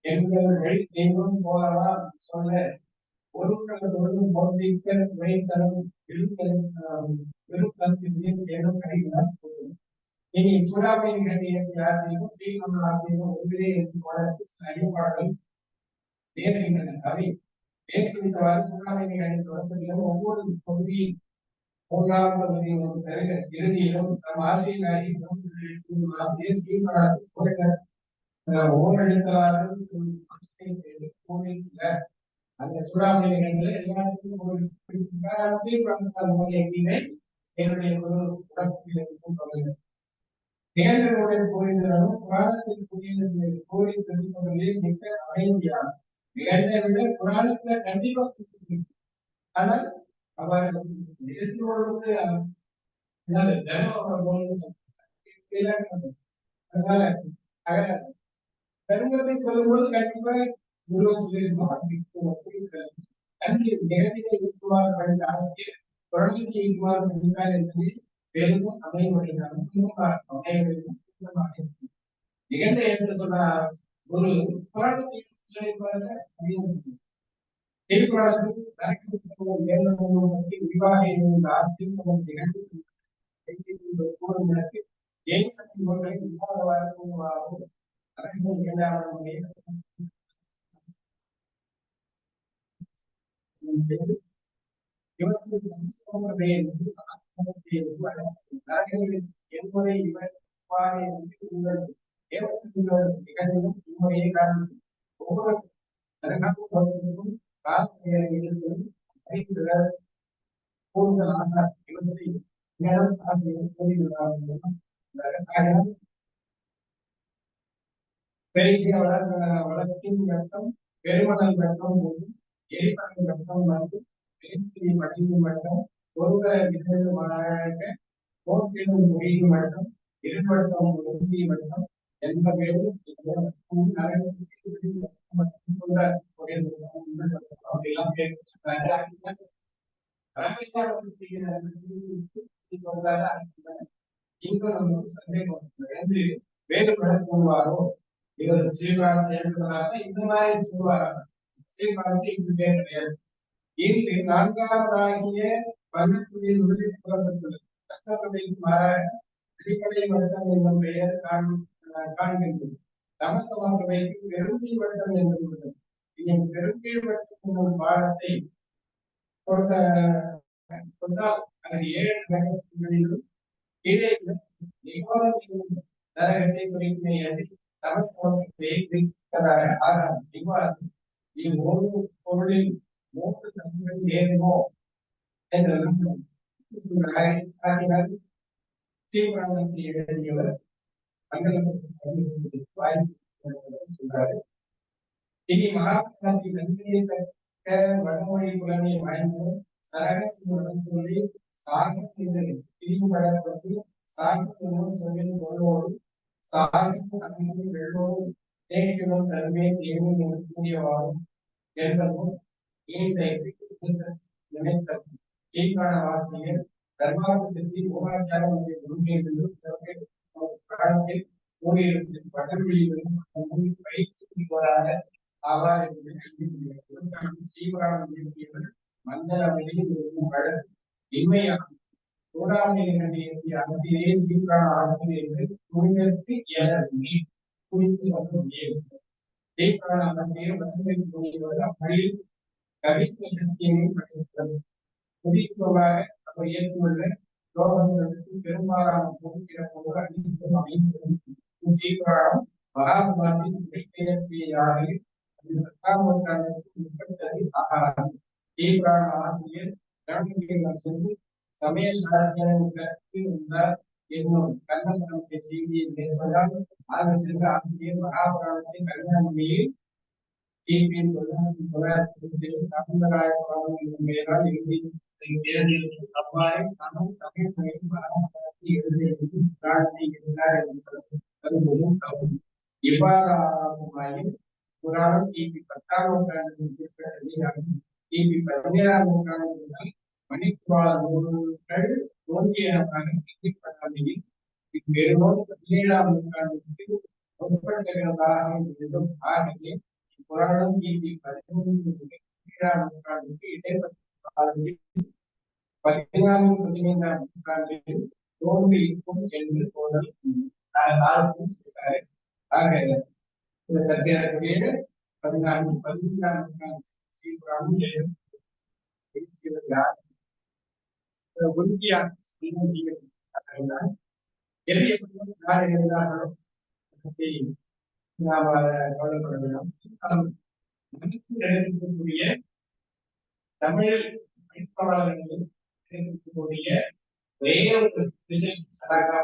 Speaker 1: எங்கள் தெய்வம் போலவா சொல்ல ஒருவர்களோடு போதிக்க உரைத்தரும் ஏதும் கிடைக்கிறார். இனி சூடாமணி நிகழ்ச்சியை ஆசிரியரும் ஸ்ரீகமல ஆசிரியரும் ஒருவரே என்று அறியப்பாடல் நேர்கின்றன. அவை மேற்குறித்தவாறு சூடாமணி நிகழ்ச்சி தொடர்புகளும் ஒவ்வொரு தொகுதியில் மூன்றாவது பகுதியும் இறுதியிலும் நம் ஆசிரியராகி ஆசிரியர் ஸ்ரீகாந்த் ஓரெழுத்தாளர் அந்த சூடாமணி நிகழ்வுல எல்லாத்துக்கும் என்னுடைய ஒரு நேர்களுடைய கோரிந்தாலும் புராணத்தில் கூறிய கோரி தெரிவிப்பதிலே மிக அமைதியான நிகழ்ந்த விட புராணத்துல கண்டிப்பா ஆனால் அவர் நிகழ்ச்சியோடு அதனால கருங்கத்தை சொல்லும்போது கண்டிப்பா குரு சொல்லியிருந்தோம் கல்வி நிகழ்ச்சியை இருக்குமாறு படித்த ஆசிரியர் குழந்தைக்கு இருக்குமாறு படித்தார் என்பது பெரும் நிகழ்ந்த என்று சொன்னார் ஒரு புராணத்தை விரிவாக ஆசிரியர் நிகழ்ச்சி ஏன் சக்தி ஒன்றை விவாதவாகவும் பெருகிய வளர்ச்சியின் வட்டம் பெருமணல் வட்டம் போது எரிபகல் வட்டம் வந்து எழுச்சியை மடியும் வட்டம் ஒருவரை நிகழ்வு மாறாக போக்கிலும் முடியும் வட்டம் இருவட்டம் ஒருங்கிய வட்டம் எந்த பேரும் சந்தேகம் வேறுபட கூறுவாரோ இவர் ஸ்ரீபாரத்தை எழுதுவதாக இந்த மாதிரி சொல்லுவாரா ஸ்ரீபாரத்தை இது பேர் கிடையாது இன்று நான்காவதாகிய பள்ளத்துறையில் முதலில் கூறப்பட்டுள்ளது சட்டப்படைக்கு மாறாக அடிப்படை வட்டம் என்னும் பெயர் காண்கின்றது தமசமானவைக்கு பெருந்தி வட்டம் என்று உள்ளது இதன் பெருங்கீழ் வட்டம் என்னும் பாடத்தை கொண்டால் அது 7 நகரங்களிலும் கீழே நிகோதம் நரகத்தை குறிப்பினை இவ்வொரு பொருளில் 3 தன்மைகள் ஏறுமோ என்றெல்லாம் ஸ்ரீபிராணத்தை எழுதியவர் சொல்றாரு. இனி மகாத்மாஜி நன்றியை தக்க வடமொழி புலனை வாய்ந்து சரகத்துடன் சொல்லி சாகத்தில் பிரிவுபடப்பட்டு சாகத்துடன் சொல்லி கொள்வோடு சாகின் சமையல் வெள்ளோடு தேக்கிடும் தன்மை தேவும் கூடியவாகும் என்பதும் நினைத்த கீழ்காண வாசிரியர் தர்மார்த்த சித்தி மூலாச்சாரம் காலத்தில் ஊழியர்களுக்கு பட்டமொழிகளும் பயிற்சிவராக ஆவார் என்று ஸ்ரீபுராணம் இயற்றியவர் மந்தரமையில் இருக்கும் வழக்கு இன்மையாகும் சூடாமணி ஆசிரியை ஸ்ரீபுராண ஆசிரியர் என்று புரிதற்கு இயலவில்லை குறித்து சொல்ல முடியும். ஸ்ரீபுராண ஆசிரியர் மதுரை கூறியவர் அம்மொழியில் கவித்துவ சக்தியையும் படைத்தவர். புதியமாக அவர் இயற்றியுள்ள ஸ்லோகங்களுக்கு பெரும்பாலான பொது சிறப்போடு அடித்து அமைந்திருக்கும் ஸ்ரீபுராணம் மகாபாரதின் மொழிபெயர்ப்பியாக 10ஆம் நூற்றாண்டிற்கு உட்பட்டது ஆகாது. ஸ்ரீபுராண ஆசிரியர் சென்று சமய சாஸ்திரத்தில் இருந்தார் என்னும் கண்ணபுரத்தை செய்தியை மேற்பதால் ஆக சென்ற ஆசிரியர் மகாபுராணத்தை கல்யாணமொழியில் கிபி 1990 சாந்தராய புராணம் என்னும் பெயரால் எழுதி அவ்வாறு நானும் தமிழ் மொழியில் மகாபாரதத்தை எழுதியது பிரார்த்தனை இருந்தார் என்பது இவ்வாறாயும் புராணம் கிபி 10ஆம் நூற்றாண்டில் ஏற்பட்டது. கிபி 17ஆம் நூற்றாண்டு முதல் மணிக்குவாள நூல்கள் தோன்றியதாக கருதப்படாமையில் இப்பெருமோடு 17ஆம் நூற்றாண்டுக்கு முற்பட்டதாக இருந்தும் ஆகவே இப்புராணம் கிபி 13ஆம் நூற்றாண்டுக்கு இடைப்பட்ட காலத்தில் 14-15ஆம் நூற்றாண்டில் தோன்றியிருக்கும் என்று தோன்றல் சொல்றாரு. ஆக இந்த சத்தியாருடைய 14-15ஆம் நூற்றாண்டு ஸ்ரீபுராணம் யார் உறுதியாக எது எப்படியோ யார் எழுதினார்களோ பற்றி நாம் கவலைப்பட வேண்டும். நமக்கு எழுதக்கூடிய தமிழ் படிப்பாளர்களில் இருக்கக்கூடிய ஒரே ஒரு விஷயம் சராகா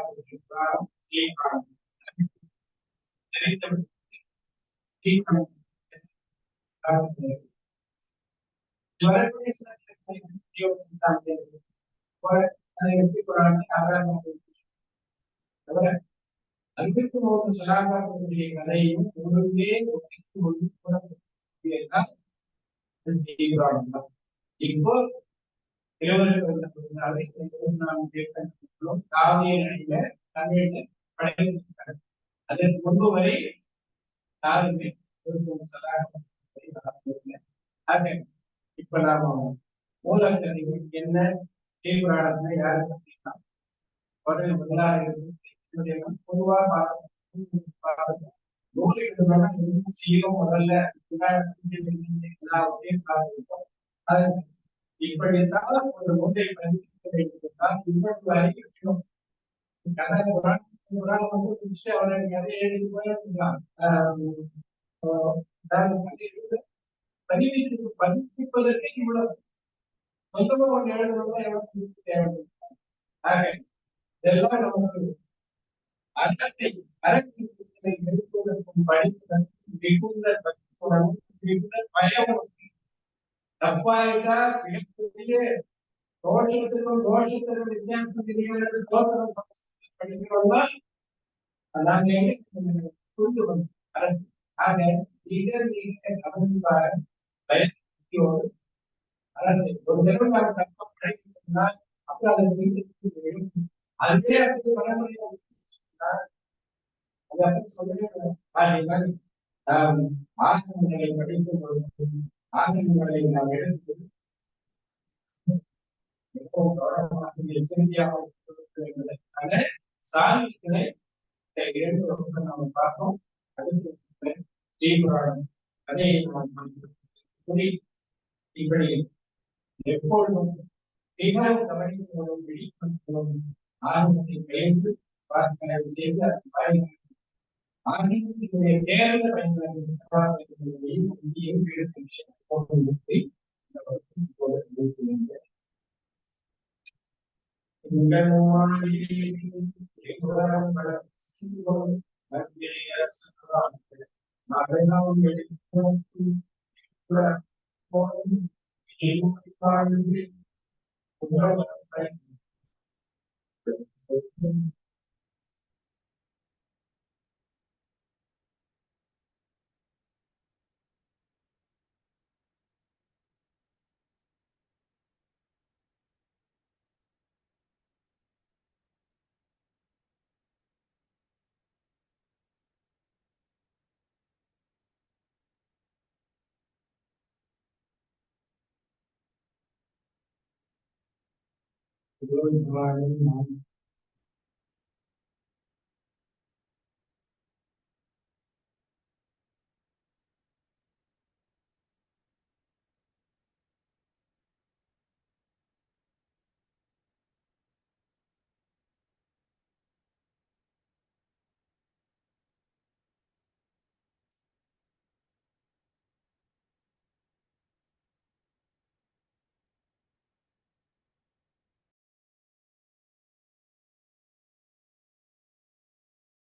Speaker 1: அன்பிற்கு ஒரு சலாகாவுடைய கதையும் ஒழுங்கே இப்போ காவிய நடிக தமிழ்ல படைத்திருக்காங்க. அதற்கு முன்பு வரை யாருமே ஆக இப்ப நாம மூலக்கதைகள் என்ன தீவிரானத்தை யாரு பார்த்தீங்கன்னா பொதுவாக செய்யும் முதல்ல இப்படித்தான் ஒரு நூலை பதிப்பித்தால் இவ்வளவு அறிவிக்கணும். அவரை எழுதி போயிருக்கலாம். பதிப்பிப்பதற்கு இவ்வளவு சொந்தமா ஒன்று எழுதணும்னா எவ்வளவு தேவை. ஆக இதெல்லாம் நமக்கு அறத்தை அரசியலை எடுப்பதற்கும் படிப்பதற்கும் மிகுந்த பக்தியுடனும் மிகுந்த பயமும் தப்பாயிட்டா மிகப்பெரிய தோஷத்திற்கும் வித்தியாசம் தெரியாது. ஸ்தோத்திரம் படிக்கிறோம்னா நாங்க புரிந்து வந்தோம். ஆக இதர் கவனிப்பாக பயத்தியோடு ஒரு தடவை நாம் தப்ப படிக்கிறோம்னால் அப்புறம் அதை அதே அடுத்து வளமுறையாக ஆசனங்களை படிக்கும் பொழுது ஆசனங்களை நாம் எடுத்து மிகவும் கவனமாக எச்சரிக்கையாக சாதிகளை இரண்டு வகுப்பு நாம் பார்த்தோம். அடுத்து தீவிரம் அதை இப்படி எப்பொழுதும் மிகவும் கவனிக்கும் விழிப்புணர்வும் ஆர்வத்தை விளைந்து பார்க்க செய்து ஆங்கிலத்தினுடைய தேர்ந்த பயன்பாடுகளையும் Good morning.